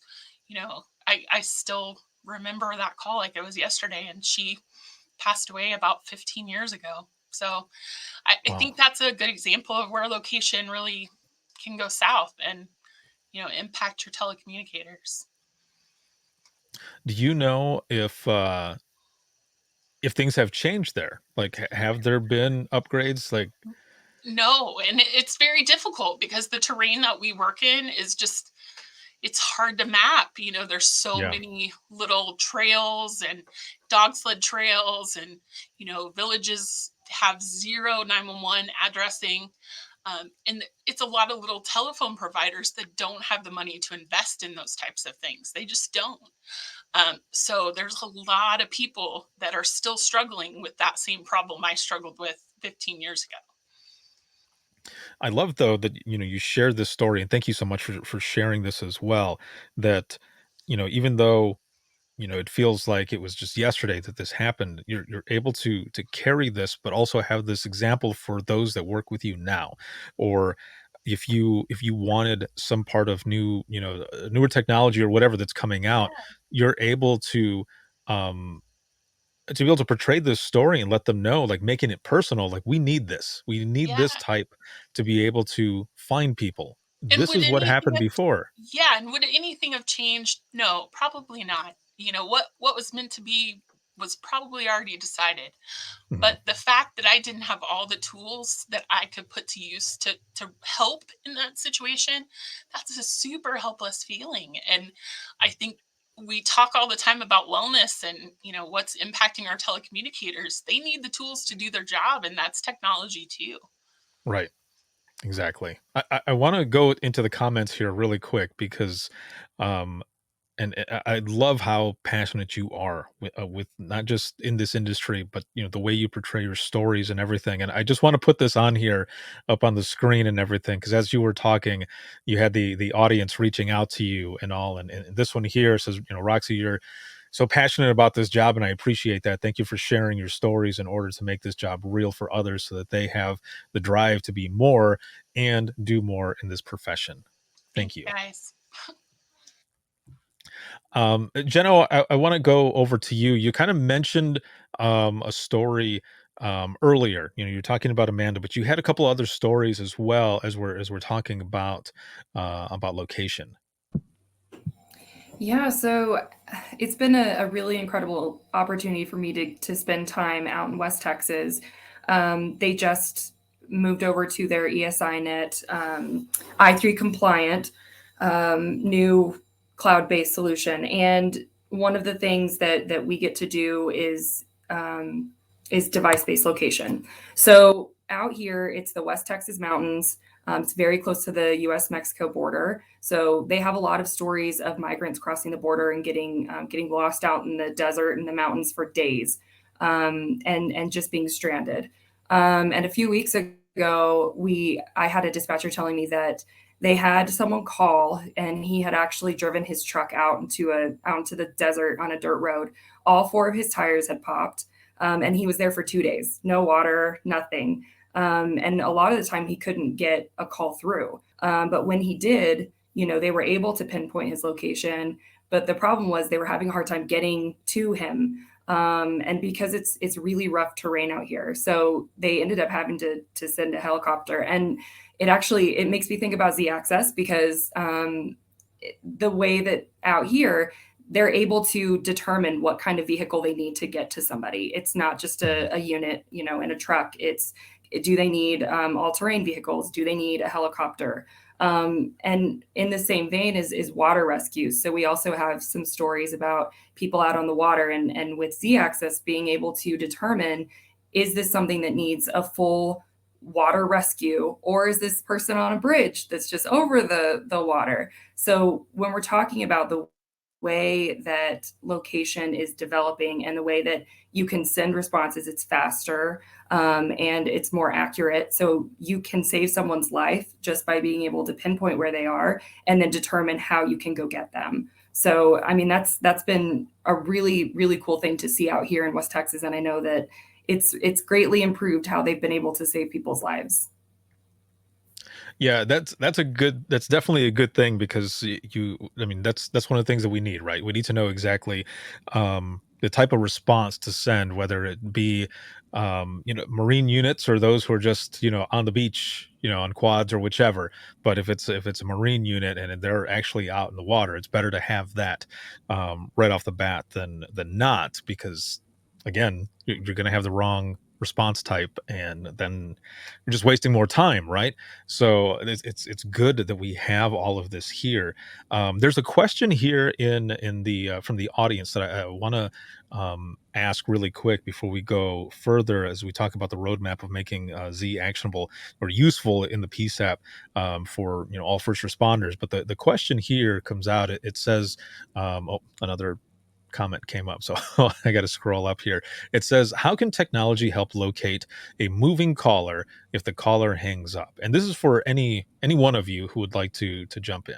I still remember that call like it was yesterday, and she passed away about 15 years ago. So I think that's a good example of where location really can go south and, impact your telecommunicators. Do you know if things have changed there? Like, have there been upgrades? Like, No, and it's very difficult because the terrain that we work in is just, it's hard to map. There's so yeah, many little trails and dog sled trails, and, villages have zero 911 addressing. And it's a lot of little telephone providers that don't have the money to invest in those types of things. They just don't. So there's a lot of people that are still struggling with that same problem I struggled with 15 years ago. I love though that you share this story, and thank you so much for sharing this as well. That even though it feels like it was just yesterday that this happened, you're able to carry this, but also have this example for those that work with you now, or if you wanted some part of newer technology or whatever that's coming out, you're able to be able to portray this story and let them know, like making it personal, like we need Yeah. this type to be able to find people. And This would is what anything happened have, before. yeah, and would anything have changed? No, probably not. What was meant to be was probably already decided. Mhm. But the fact that I didn't have all the tools that I could put to use to help in that situation, that's a super helpless feeling. And I think we talk all the time about wellness and, what's impacting our telecommunicators. They need the tools to do their job, and that's technology too. Right. Exactly. I want to go into the comments here really quick because um and I love how passionate you are with not just in this industry, but the way you portray your stories and everything. And I just want to put this on here, up on the screen and everything, because as you were talking, you had the audience reaching out to you and all. And this one here says, Roxy, you're so passionate about this job, and I appreciate that. Thank you for sharing your stories in order to make this job real for others, so that they have the drive to be more and do more in this profession. Thank Thank you you. guys. Jenno, I want to go over to you. You kind of mentioned a story earlier. You're talking about Amanda, but you had a couple other stories as well, as we're talking about location. Yeah, so it's been a really incredible opportunity for me to spend time out in West Texas. They just moved over to their ESINet I3 compliant new cloud-based solution. And one of the things that we get to do is device-based location. So out here, it's the West Texas mountains. It's very close to the U.S.-Mexico border, so they have a lot of stories of migrants crossing the border and getting lost out in the desert and the mountains for days, and just being stranded. And a few weeks ago, I had a dispatcher telling me that they had someone call, and he had actually driven his truck out into the desert on a dirt road. All four of his tires had popped, and he was there for 2 days, no water, nothing. And a lot of the time he couldn't get a call through. But when he did, they were able to pinpoint his location. But the problem was they were having a hard time getting to him. And because it's really rough terrain out here. So they ended up having to send a helicopter. And it makes me think about Z Access, because the way that out here, they're able to determine what kind of vehicle they need to get to somebody. It's not just a unit, in a truck. Do they need all-terrain vehicles? Do they need a helicopter? And in the same vein is water rescues. So we also have some stories about people out on the water and with Z-Access being able to determine, is this something that needs a full water rescue, or is this person on a bridge that's just over the water? So when we're talking about the way that location is developing and the way that you can send responses, it's faster, and it's more accurate. So you can save someone's life just by being able to pinpoint where they are and then determine how you can go get them. So, I mean, that's been a really, really cool thing to see out here in West Texas. And I know that it's greatly improved how they've been able to save people's lives. Yeah, that's definitely a good thing because I mean, that's one of the things that we need, right? We need to know exactly the type of response to send, whether it be marine units or those who are just, on the beach, on quads or whichever. But if it's a marine unit and they're actually out in the water, it's better to have that right off the bat than not, because again, you're going to have the wrong response type, and then you're just wasting more time, right? So it's good that we have all of this here. There's a question here in the from the audience that I want to ask really quick before we go further, as we talk about the roadmap of making Z actionable or useful in the PSAP for all first responders. But the question here comes out. It says, oh, another comment came up, so I got to scroll up here. It says, how can technology help locate a moving caller if the caller hangs up? And this is for any one of you who would like to jump in.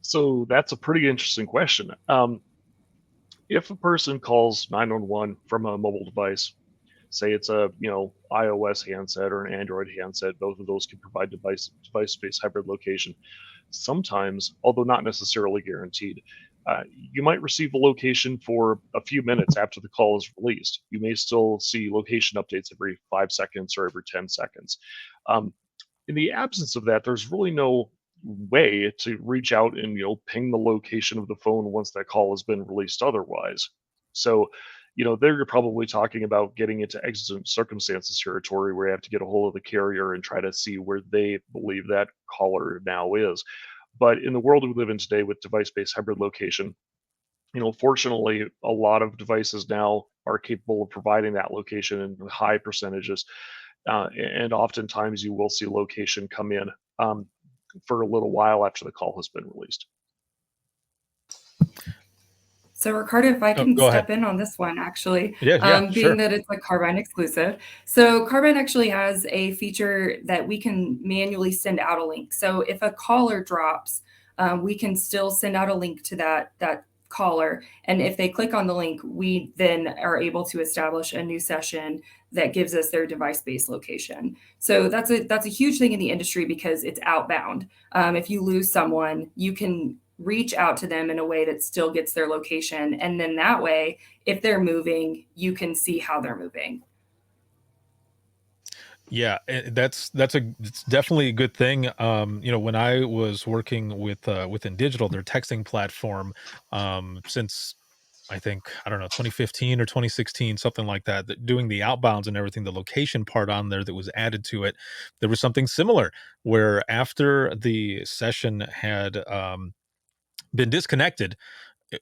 So that's a pretty interesting question. If a person calls 911 from a mobile device, say it's a iOS handset or an Android handset, both of those can provide device-based hybrid location. Sometimes, although not necessarily guaranteed, you might receive a location for a few minutes after the call is released. You may still see location updates every 5 seconds or every 10 seconds. Um, in the absence of that, there's really no way to reach out and ping the location of the phone once that call has been released otherwise. So, there you're probably talking about getting into exigent circumstances territory where you have to get a hold of the carrier and try to see where they believe that caller now is. But in the world we live in today with device-based hybrid location, fortunately, a lot of devices now are capable of providing that location in high percentages. And oftentimes you will see location come in for a little while after the call has been released. So Ricardo, if I Oh, can go ahead. step in on this one, actually, Yeah, being sure. that it's a Carbine exclusive. So Carbine actually has a feature that we can manually send out a link. So if a caller drops, we can still send out a link to that caller. And if they click on the link, we then are able to establish a new session that gives us their device-based location. So that's a huge thing in the industry because it's outbound. If you lose someone, you can reach out to them in a way that still gets their location. And then that way, if they're moving, you can see how they're moving. Yeah, it's definitely a good thing. When I was working within digital, their texting platform, since I think, I don't know, 2015 or 2016, something like that, doing the outbounds and everything, the location part on there that was added to it, there was something similar where after the session had been disconnected,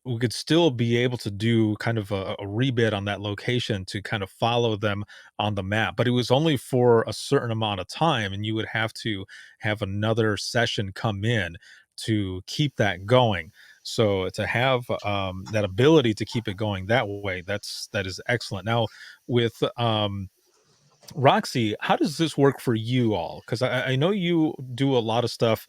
we could still be able to do kind of a rebid on that location to kind of follow them on the map. But it was only for a certain amount of time, and you would have to have another session come in to keep that going. So to have that ability to keep it going that way, that is excellent. Now with Roxy, how does this work for you all? Because I know you do a lot of stuff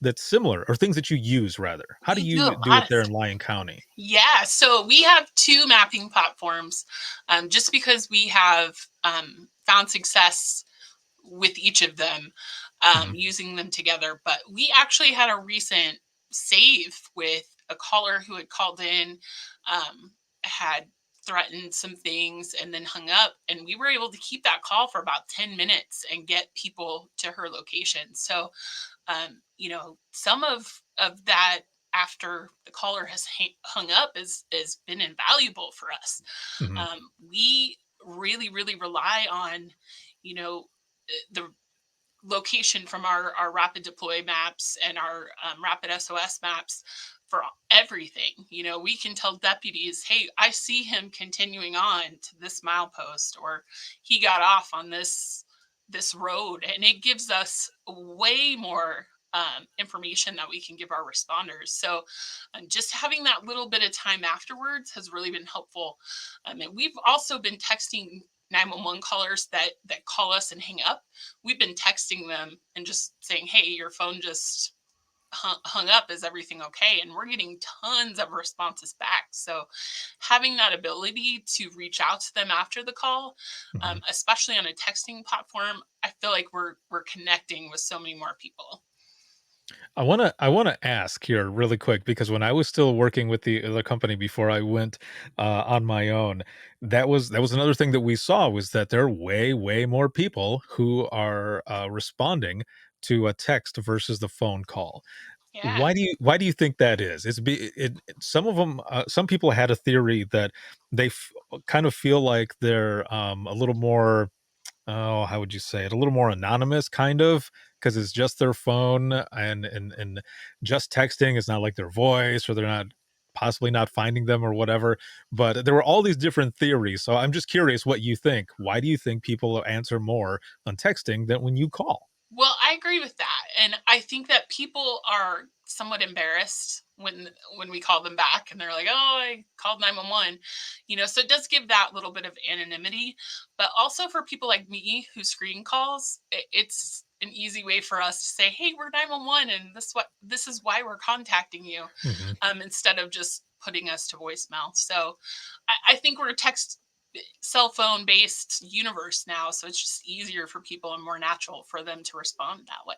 that's similar, or things that you use rather. How do We do a you do lot it of there in stuff. Lyon County? Yeah, so we have two mapping platforms, just because we have found success with each of them, Mhm. using them together. But we actually had a recent save with a caller who had called in, had threatened some things, and then hung up. And we were able to keep that call for about 10 minutes and get people to her location. So some of that after the caller has hung up is been invaluable for us. Mhm. We really rely on, you know, the location from our rapid deploy maps and our rapid SOS maps for everything. You know, we can tell deputies, hey, I see him continuing on to this milepost, or he got off on this road, and it gives us way more information that we can give our responders. So just having that little bit of time afterwards has really been helpful. And we've also been texting 911 callers that call us and hang up. We've been texting them and just saying, hey, your phone just hung up, is everything okay? And we're getting tons of responses back. So having that ability to reach out to them after the call, Mhm. especially on a texting platform, I feel like we're connecting with so many more people. I wanna ask here really quick, because when I was still working with the company before I went on my own, that was another thing that we saw, was that there are way more people who are responding to a text versus the phone call. Yeah. Why do you think that is? Some of them, some people had a theory that kind of feel like they're a little more, oh, how would you say it? A little more anonymous, kind of, because it's just their phone, and just texting is not like their voice, or they're not possibly not finding them or whatever. But there were all these different theories. So I'm just curious what you think. Why do you think people answer more on texting than when you call? Well, I agree with that. And I think that people are somewhat embarrassed when we call them back and they're like, "Oh, I called 911." You know, so it does give that little bit of anonymity, but also for people like me who screen calls, it's an easy way for us to say, "Hey, we're 911 and this is why we're contacting you." Mhm. Instead of just putting us to voicemail. So I think we're a text cell phone based universe now, so it's just easier for people and more natural for them to respond that way.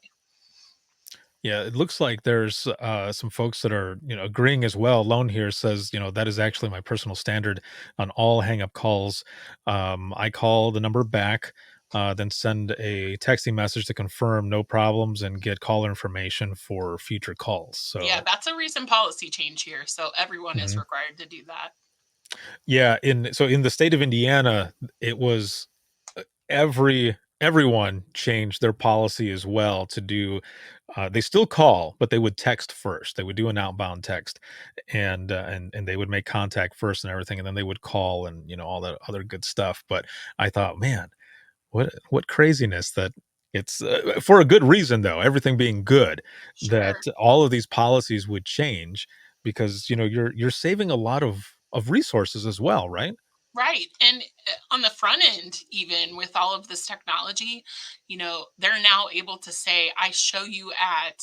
Yeah, it looks like there's some folks that are, agreeing as well. Lone here says, that is actually my personal standard on all hang up calls. I call the number back, then send a texting message to confirm no problems and get caller information for future calls. Yeah, So, that's a recent policy change here, so everyone is mhm. required to do that. Yeah, in the state of Indiana, it was everyone changed their policy as well to do, they still call, but they would text first. They would do an outbound text, and they would make contact first and everything, and then they would call, and all that other good stuff. But I thought, man, what craziness that it's, for a good reason, though, everything being good, that Sure. all of these policies would change, because you're saving a lot of resources as well, right? Right. And on the front end, even with all of this technology, they're now able to say, I show you at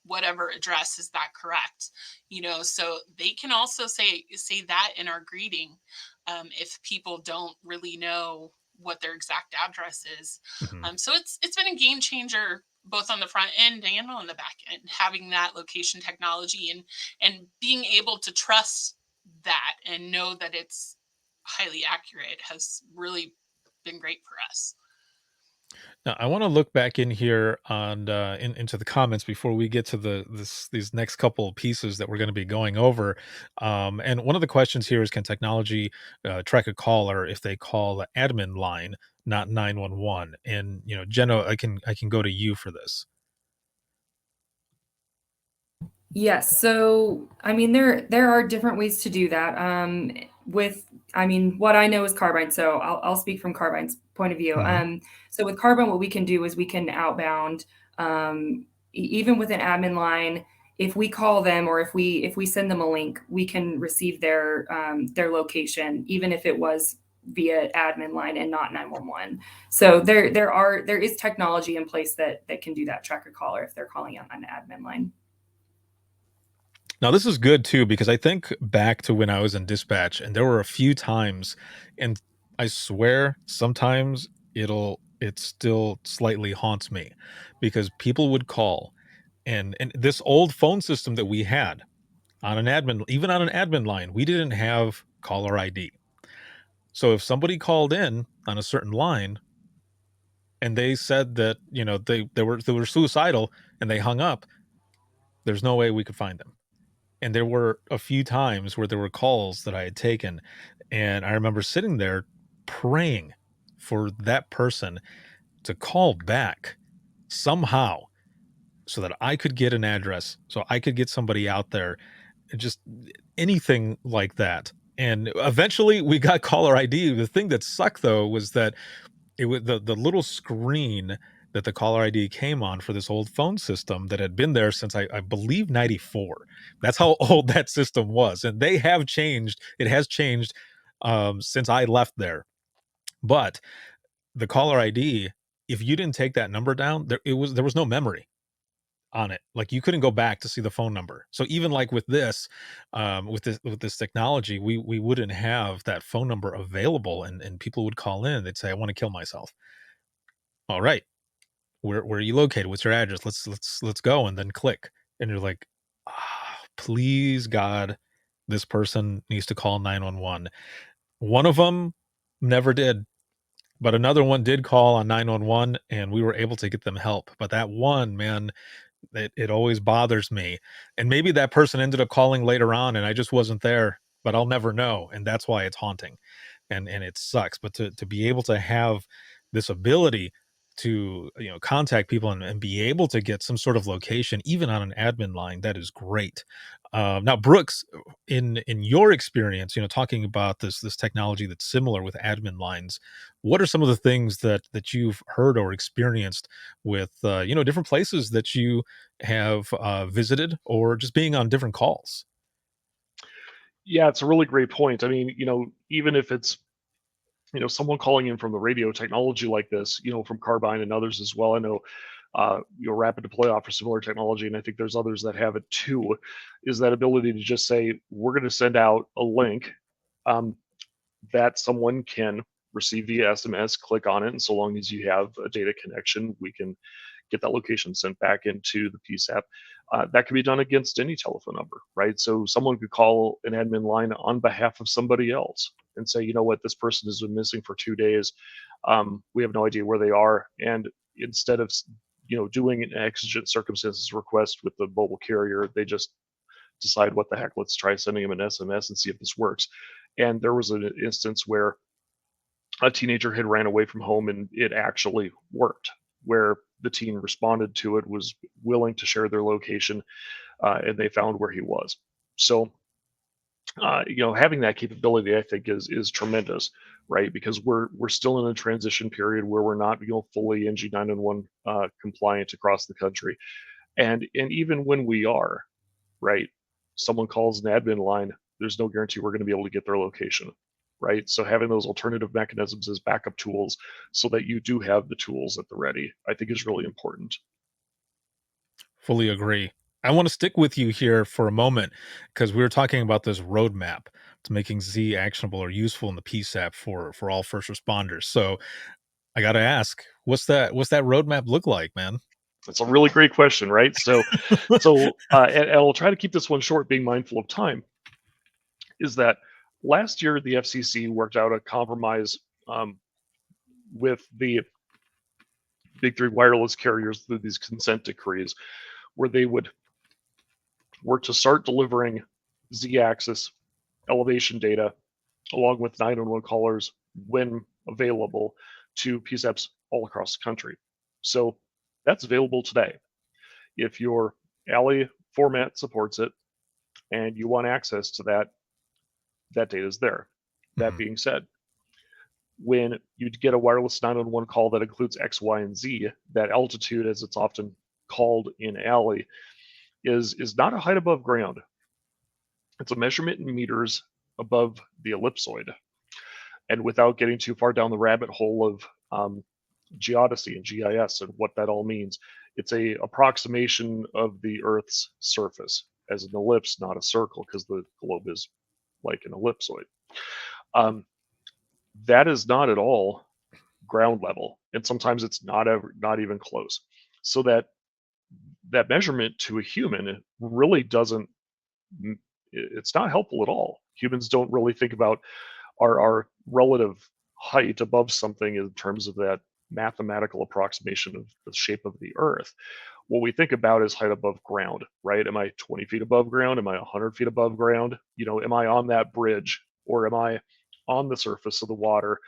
whatever address, is that correct? So they can also say that in our greeting, if people don't really know what their exact address is. Mhm. So it's been a game changer both on the front end and on the back end, having that location technology and being able to trust that and know that it's highly accurate has really been great for us. Now, I want to look back in here on into the comments before we get to these next couple of pieces that we're going to be going over. And one of the questions here is, can technology track a caller if they call the admin line, not 911? And Jenna, I can go to you for this. Yes. So, I mean, there are different ways to do that. With, I mean, what I know is Carbine, so I'll speak from Carbine's point of view. Mhm. So with Carbine, what we can do is we can outbound, even with an admin line. If we call them or if we send them a link, we can receive their location, even if it was via admin line and not 911. So there is technology in place that can do that, track a caller if they're calling on an admin line. Now, this is good too, because I think back to when I was in dispatch, and there were a few times, and I swear sometimes it still slightly haunts me, because people would call, and this old phone system that we had on an admin, even on an admin line, we didn't have caller ID. So if somebody called in on a certain line and they said that, they were suicidal and they hung up, there's no way we could find them. And there were a few times where there were calls that I had taken, and I remember sitting there praying for that person to call back somehow so that I could get an address, so I could get somebody out there, just anything like that. And eventually we got caller ID. The thing that sucked though was that it was the little screen that the caller ID came on for this old phone system that had been there since I believe 94. That's how old that system was. And they have changed. It has changed since I left there. But the caller ID, if you didn't take that number down, there was no memory on it. Like you couldn't go back to see the phone number. So even like with this, with this technology, we wouldn't have that phone number available, and people would call in. They'd say, "I want to kill myself." All right, where are you located? What's your address? Let's go, and then click, and you're like, please God, this person needs to call 911. One of them never did. But another one did call on 911 and we were able to get them help. But that one, man, it always bothers me. And maybe that person ended up calling later on and I just wasn't there, but I'll never know. And that's why it's haunting. And it sucks. But to be able to have this ability to contact people and be able to get some sort of location, even on an admin line, that is great. Now, Brooks, in your experience, talking about this technology that's similar with admin lines, what are some of the things that you've heard or experienced with different places that you have visited, or just being on different calls? Yeah, it's a really great point. I mean, even if it's someone calling in from the radio technology like this, from Carbine and others as well. I know Rapid Deploy offers similar technology, and I think there's others that have it too. Is that ability to just say, we're going to send out a link um, that someone can receive via SMS, click on it, and so long as you have a data connection, we can get that location sent back into the PSAP. That can be done against any telephone number, right? So someone could call an admin line on behalf of somebody else and say, you know what, this person has been missing for 2 days. We have no idea where they are. And instead of doing an exigent circumstances request with the mobile carrier, they just decide, what the heck, let's try sending them an SMS and see if this works. And there was an instance where a teenager had ran away from home and it actually worked, where the teen responded to it, was willing to share their location, and they found where he was. So, having that capability, I think, is tremendous, right? Because we're still in a transition period where we're not, fully NG 911 compliant across the country, and even when we are, right, someone calls an admin line, there's no guarantee we're going to be able to get their location, right? So having those alternative mechanisms as backup tools so that you do have the tools at the ready, I think is really important. Fully agree. I want to stick with you here for a moment because we were talking about this roadmap to making Z actionable or useful in the PSAP for all first responders. So I got to ask, what's that roadmap look like, man? That's a really great question, right? And I'll try to keep this one short, being mindful of time. Is that last year the FCC worked out a compromise with the big three wireless carriers through these consent decrees, where they would work to start delivering Z-axis elevation data along with 911 callers when available to PSAPs all across the country. So that's available today. If your ALI format supports it and you want access to that, that data is there. That being said, when you get a wireless 911 call that includes X, Y, and Z, that altitude, as it's often called in ALI, is not a height above ground. It's a measurement in meters above the ellipsoid. And without getting too far down the rabbit hole of geodesy and GIS and what that all means, it's a approximation of the Earth's surface as an ellipse, not a circle, because the globe is like an ellipsoid. That is not at all ground level, and sometimes it's not even close. So that measurement to a human really doesn't. It's not helpful at all. Humans don't really think about our relative height above something in terms of that mathematical approximation of the shape of the Earth. What we think about is height above ground, right? Am I 20 feet above ground? Am I 100 feet above ground? Am I on that bridge, or am I on the surface of the water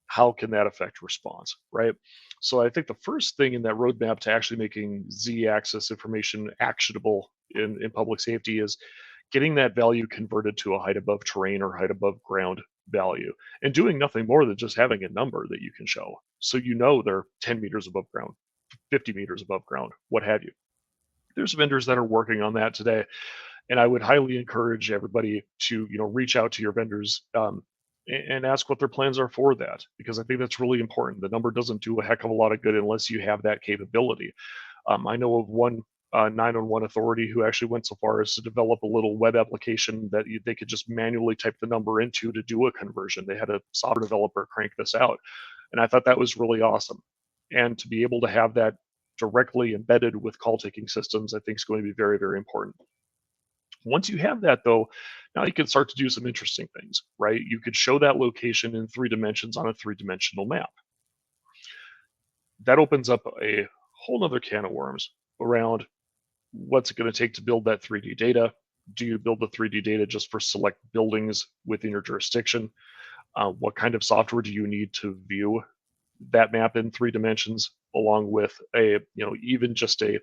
how can that affect response, right? So I think the first thing in that roadmap to actually making Z-axis information actionable in public safety is getting that value converted to a height above terrain or height above ground value, and doing nothing more than just having a number that you can show. So you know they're 10 meters above ground, 50 meters above ground, what have you. There's vendors that are working on that today, and I would highly encourage everybody to reach out to your vendors, and ask what their plans are for that, because I think that's really important. The number doesn't do a heck of a lot of good unless you have that capability. I know of one 911 authority who actually went so far as to develop a little web application that they could just manually type the number into to do a conversion. They had a software developer crank this out, and I thought that was really awesome. And to be able to have that directly embedded with call taking systems, I think is going to be very, very important. Once you have that, though, now you can start to do some interesting things, right? You could show that location in 3 dimensions on a 3-dimensional map. That opens up a whole nother can of worms around what's it going to take to build that 3D data. Do you build the 3D data just for select buildings within your jurisdiction? What kind of software do you need to view that map in 3 dimensions, along with a even just a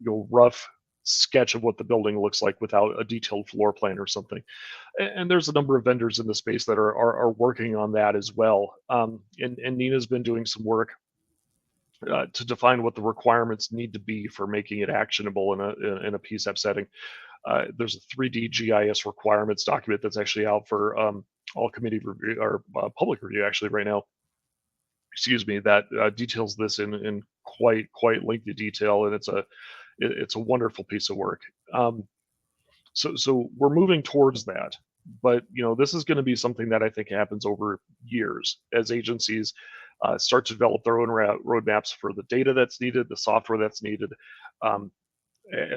rough sketch of what the building looks like without a detailed floor plan or something? And there's a number of vendors in the space that are working on that as well. And Nina's been doing some work to define what the requirements need to be for making it actionable in a PSAP setting. There's a 3D GIS requirements document that's actually out for all committee review or public review actually right now. Excuse me, that details this in quite lengthy detail, and it's a wonderful piece of work. So we're moving towards that, but this is going to be something that I think happens over years as agencies start to develop their own roadmaps for the data that's needed, the software that's needed,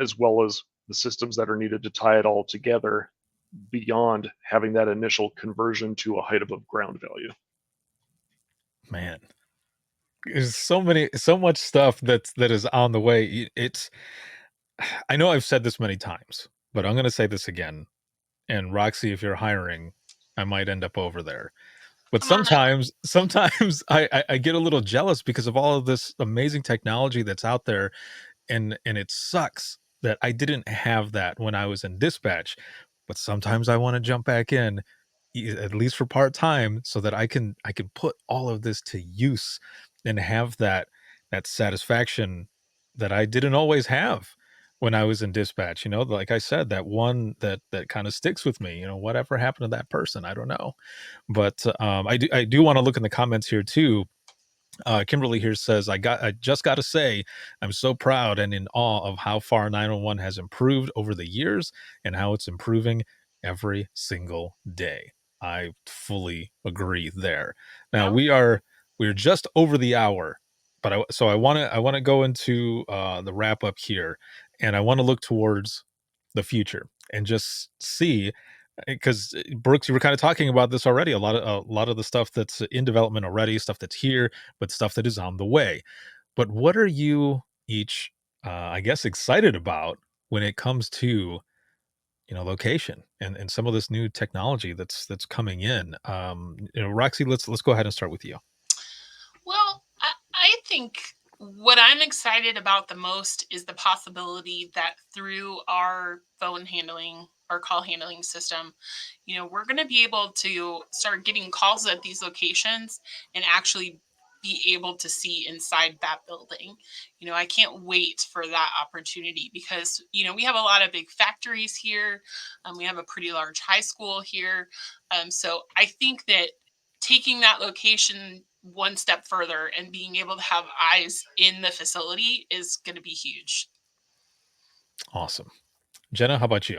as well as the systems that are needed to tie it all together beyond having that initial conversion to a height above ground value. Man, there's so much stuff that is on the way. It's I know I've said this many times, but I'm going to say this again. And Roxy, if you're hiring, I might end up over there. But Come on over. sometimes I get a little jealous because of all of this amazing technology that's out there, and it sucks that I didn't have that when I was in dispatch. But sometimes I want to jump back in, at least for part time, so that I can put all of this to use and have that satisfaction that I didn't always have when I was in dispatch. Like I said, that one that kind of sticks with me. Whatever happened to that person, I don't know. But I do want to look in the comments here too. Kimberly here says, I just got to say, I'm so proud and in awe of how far 911 has improved over the years and how it's improving every single day. I fully agree there. Now Yep. we're just over the hour, but I want to go into the wrap up here, and I want to look towards the future and just see, because Brooks, you were kind of talking about this already. A lot of the stuff that's in development already, stuff that's here, but stuff that is on the way. But what are you each, I guess, excited about when it comes to location and some of this new technology that's coming in? Roxy, let's go ahead and start with you. Well, I think what I'm excited about the most is the possibility that through our phone handling, our call handling system, we're going to be able to start getting calls at these locations and actually be able to see inside that building. I can't wait for that opportunity because, we have a lot of big factories here. We have a pretty large high school here. So I think that taking that location one step further and being able to have eyes in the facility is going to be huge. Awesome. Jenna, how about you?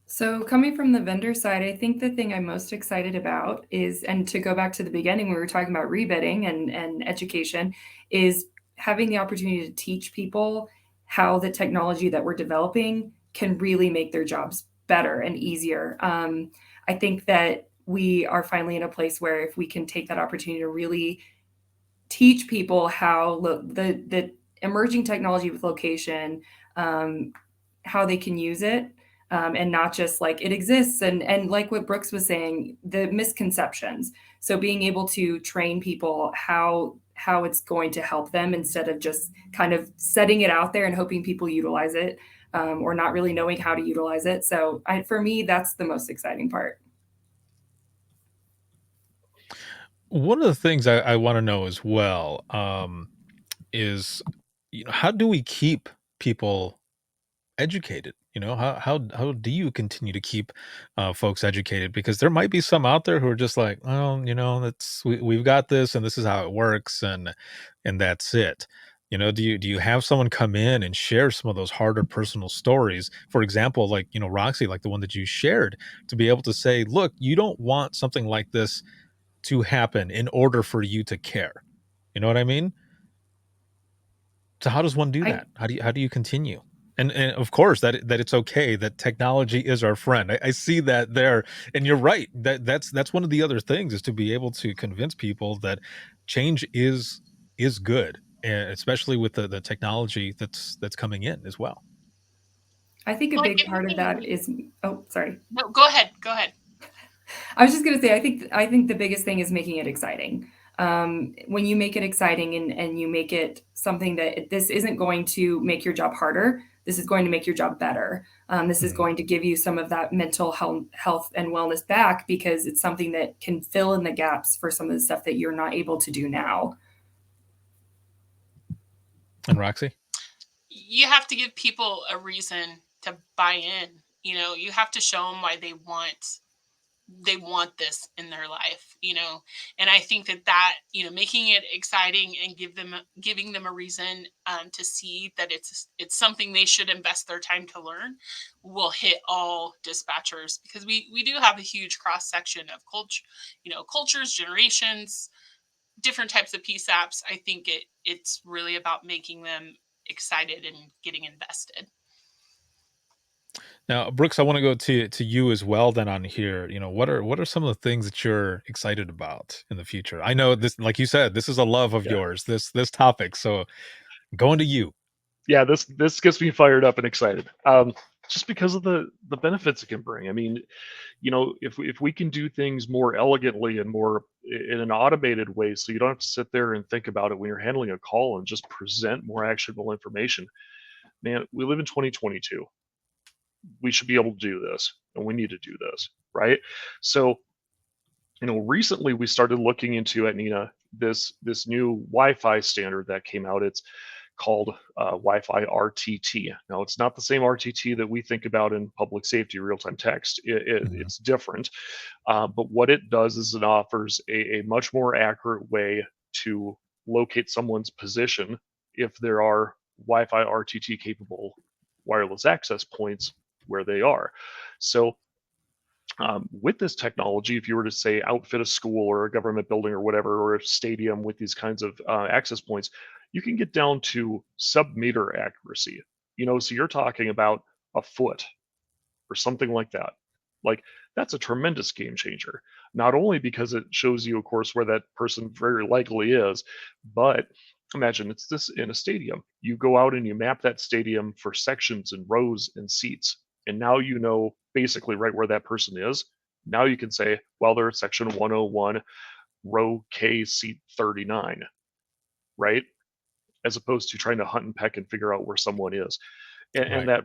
So, coming from the vendor side, I think the thing I'm most excited about is, and to go back to the beginning, we were talking about rebidding and education, is having the opportunity to teach people how the technology that we're developing can really make their jobs better and easier. I think that we are finally in a place where if we can take that opportunity to really teach people how the emerging technology with location, how they can use it, and not just like it exists. And like what Brooks was saying, the misconceptions. So being able to train people how it's going to help them instead of just kind of setting it out there and hoping people utilize it, or not really knowing how to utilize it. So for me, that's the most exciting part. One of the things I want to know as well, is, how do we keep people educated? How do you continue to keep folks educated? Because there might be some out there who are just like, well, that's we've got this, and this is how it works, and that's it. Do you have someone come in and share some of those harder personal stories? For example, like Roxy, like the one that you shared, to be able to say, look, you don't want something like this to happen in order for you to care. You know what I mean? So how does one do I that? How do you continue? And of course that it's okay that technology is our friend. I see that there, and you're right. That's one of the other things, is to be able to convince people that change is good, and especially with the technology that's coming in as well. I think a Like big part of that is, oh, sorry. no, go ahead. Go ahead. I was just gonna say, I think the biggest thing is making it exciting. When you make it exciting and you make it something that this isn't going to make your job harder, this is going to make your job better. This is Mhm. going to give you some of that mental health and wellness back because it's something that can fill in the gaps for some of the stuff that you're not able to do now. And Roxy? You have to give people a reason to buy in. You have to show them why they want this in their life. And I think that making it exciting and giving them a reason, to see that it's something they should invest their time to learn, will hit all dispatchers, because we do have a huge cross section of cultures, generations, different types of PSAPs. I think it's really about making them excited and getting invested. Now, Brooks, I want to go to you as well then on here. What are some of the things that you're excited about in the future? I know this, like you said, this is a love of Yeah. yours, this topic. So going to you. Yeah, this gets me fired up and excited. Just because of the benefits it can bring. I mean, if we can do things more elegantly and more in an automated way, so you don't have to sit there and think about it when you're handling a call, and just present more actionable information. Man, we live in 2022. We should be able to do this, and we need to do this, right? So, recently we started looking into at Nina this new Wi-Fi standard that came out. It's called Wi-Fi RTT. Now, it's not the same RTT that we think about in public safety real-time text. Mhm. It's different, but what it does is it offers a much more accurate way to locate someone's position if there are Wi-Fi RTT capable wireless access points where they are. So with this technology, if you were to say outfit a school or a government building or whatever, or a stadium with these kinds of access points, you can get down to sub-meter accuracy. So you're talking about a foot or something like that. Like, that's a tremendous game changer. Not only because it shows you, of course, where that person very likely is, but imagine it's this in a stadium. You go out and you map that stadium for sections and rows and seats, and now you know basically right where that person is. Now you can say, well, they're at section 101, row K, seat 39, right? As opposed to trying to hunt and peck and figure out where someone is. And Right. that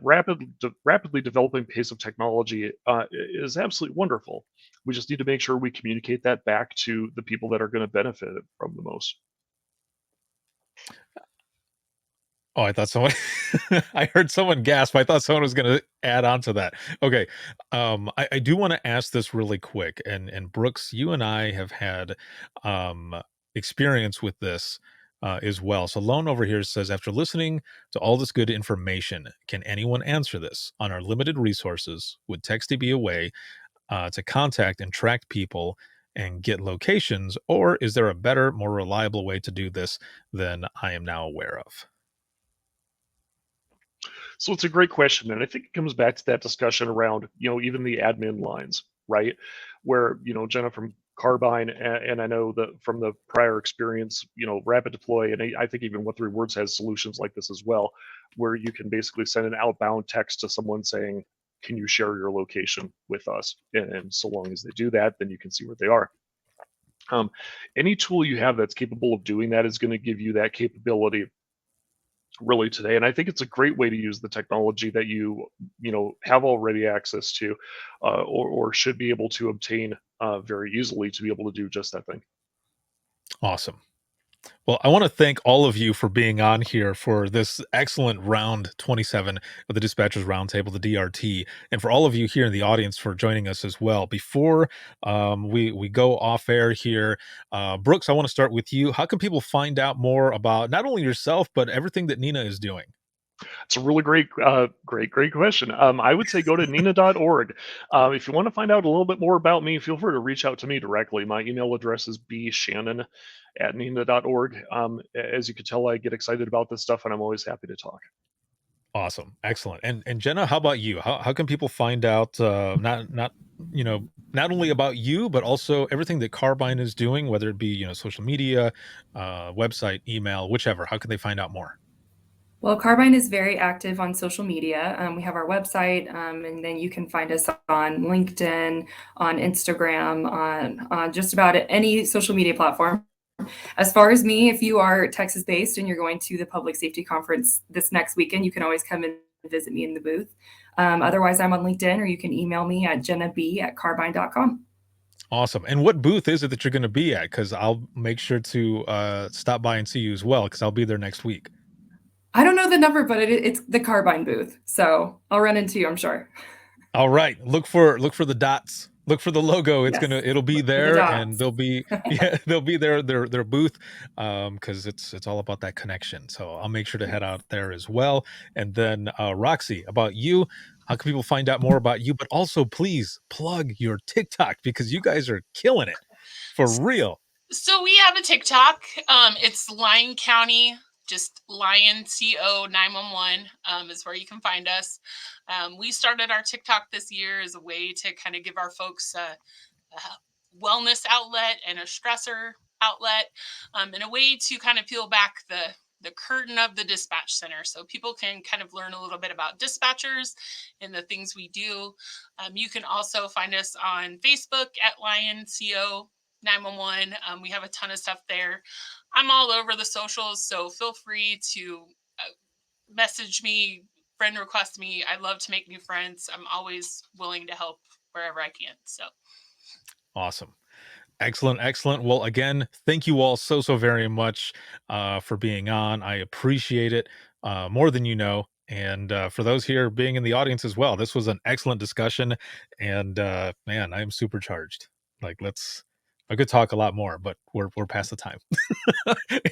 rapidly developing pace of technology is absolutely wonderful. We just need to make sure we communicate that back to the people that are going to benefit from the most. Oh, I thought someone I heard someone gasp. I thought someone was gonna add on to that. Okay. I do want to ask this really quick. And Brooks, you and I have had um experience with this as well. So Lone over here says, after listening to all this good information, can anyone answer this? On our limited resources, would text be a way to contact and track people and get locations, or is there a better, more reliable way to do this than I am now aware of? So it's a great question, and I think it comes back to that discussion around, even the admin lines, right? Where, Jenna from Carbine, and I know that from the prior experience, Rapid Deploy, and I think even What3 Words has solutions like this as well, where you can basically send an outbound text to someone saying, can you share your location with us? And so long as they do that, then you can see where they are. Any tool you have that's capable of doing that is going to give you that capability really today. And I think it's a great way to use the technology that you have already access to, or should be able to obtain very easily to be able to do just that thing. Awesome. Well, I want to thank all of you for being on here for this excellent round 27 of the Dispatchers Roundtable, the DRT, and for all of you here in the audience for joining us as well. Before we go off air here, Brooks, I want to start with you. How can people find out more about not only yourself but everything that Nina is doing? It's a really great question. I would say go to nina.org. If you want to find out a little bit more about me, feel free to reach out to me directly. My email address is bshannon@nina.org. As you can tell, I get excited about this stuff, and I'm always happy to talk. Awesome, excellent. And Jenna, how about you? How can people find out not only about you but also everything that Carbine is doing, whether it be social media, website, email, whichever? How can they find out more? Well, Carbine is very active on social media. We have our website, and then you can find us on LinkedIn, on Instagram, on just about any social media platform. As far as me, if you are Texas based and you're going to the public safety conference this next weekend, you can always come and visit me in the booth. Otherwise, I'm on LinkedIn, or you can email me at jennab@carbine.com. Awesome. And what booth is it that you're going to be at? Because I'll make sure to stop by and see you as well, because I'll be there next week. I don't know the number, but it's the Carbine booth. So I'll run into you, I'm sure. All right. Look for the dots. Look for the logo. Yes. It'll be Look for the there, dots. and they'll be their booth, because it's all about that connection. So I'll make sure to head out there as well. And then Roxy, about you, how can people find out more about you? But also, please plug your TikTok, because you guys are killing it for real. So we have a TikTok. It's Lyon County, just Lyon CO 911 is where you can find us. We started our TikTok this year as a way to kind of give our folks a wellness outlet and a stressor outlet, and a way to kind of peel back the curtain of the dispatch center so people can kind of learn a little bit about dispatchers and the things we do. You can also find us on Facebook at Lyon CO 911. We have a ton of stuff there. I'm all over the socials, so feel free to message me, friend request me. I love to make new friends. I'm always willing to help wherever I can. So Awesome. Excellent. Well, again, thank you all so very much for being on. I appreciate it more than you know. And for those here being in the audience as well, this was an excellent discussion. And man, I am supercharged. Like, I could talk a lot more, but we're past the time.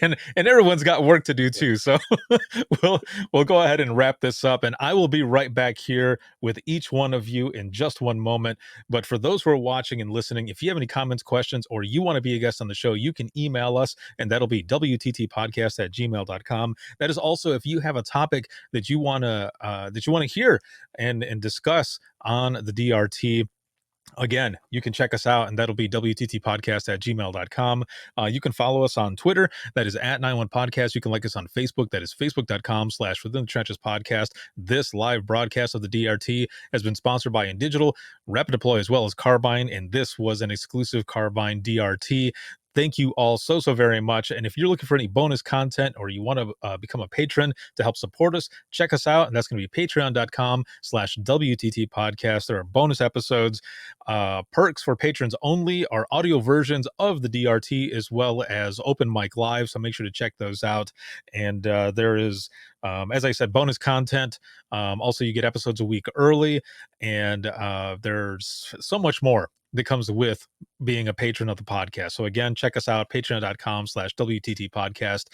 and everyone's got work to do too. So we'll go ahead and wrap this up, and I will be right back here with each one of you in just one moment. But for those who are watching and listening, if you have any comments, questions, or you want to be a guest on the show, you can email us, and that'll be wttpodcast@gmail.com. That is also if you have a topic that you want to hear and discuss on the DRT. Again, you can check us out, and that'll be wttpodcast@gmail.com. You can follow us on Twitter. That is @91podcast. You can like us on Facebook. That is facebook.com/Within the Trenches Podcast. This live broadcast of the DRT has been sponsored by InDigital, Rapid Deploy, as well as Carbine, and this was an exclusive Carbine DRT. Thank you all so very much. And if you're looking for any bonus content, or you want to become a patron to help support us, check us out. And that's going to be patreon.com/WTT podcast. There are bonus episodes. Perks for patrons only are audio versions of the DRT, as well as open mic live. So make sure to check those out. And there is, as I said, bonus content. Also, you get episodes a week early, and there's so much more that comes with being a patron of the podcast. So again, check us out, patreon.com/WTT podcast.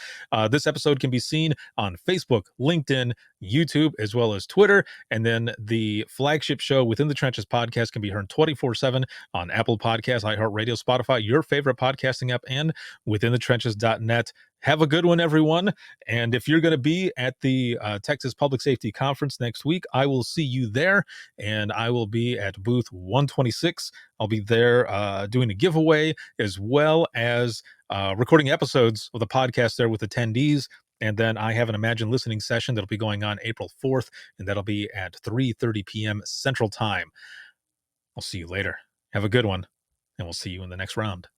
This episode can be seen on Facebook, LinkedIn, YouTube, as well as Twitter. And then the flagship show Within the Trenches podcast can be heard 24/7 on Apple Podcasts, iHeartRadio, Spotify, your favorite podcasting app, and withinthetrenches.net. Have a good one, everyone. And if you're going to be at the Texas Public Safety Conference next week, I will see you there. And I will be at booth 126. I'll be there doing a giveaway, as well as recording episodes of the podcast there with attendees. And then I have an Imagine Listening session that'll be going on April 4th, and that'll be at 3:30 p.m. Central Time. I'll see you later. Have a good one, and we'll see you in the next round.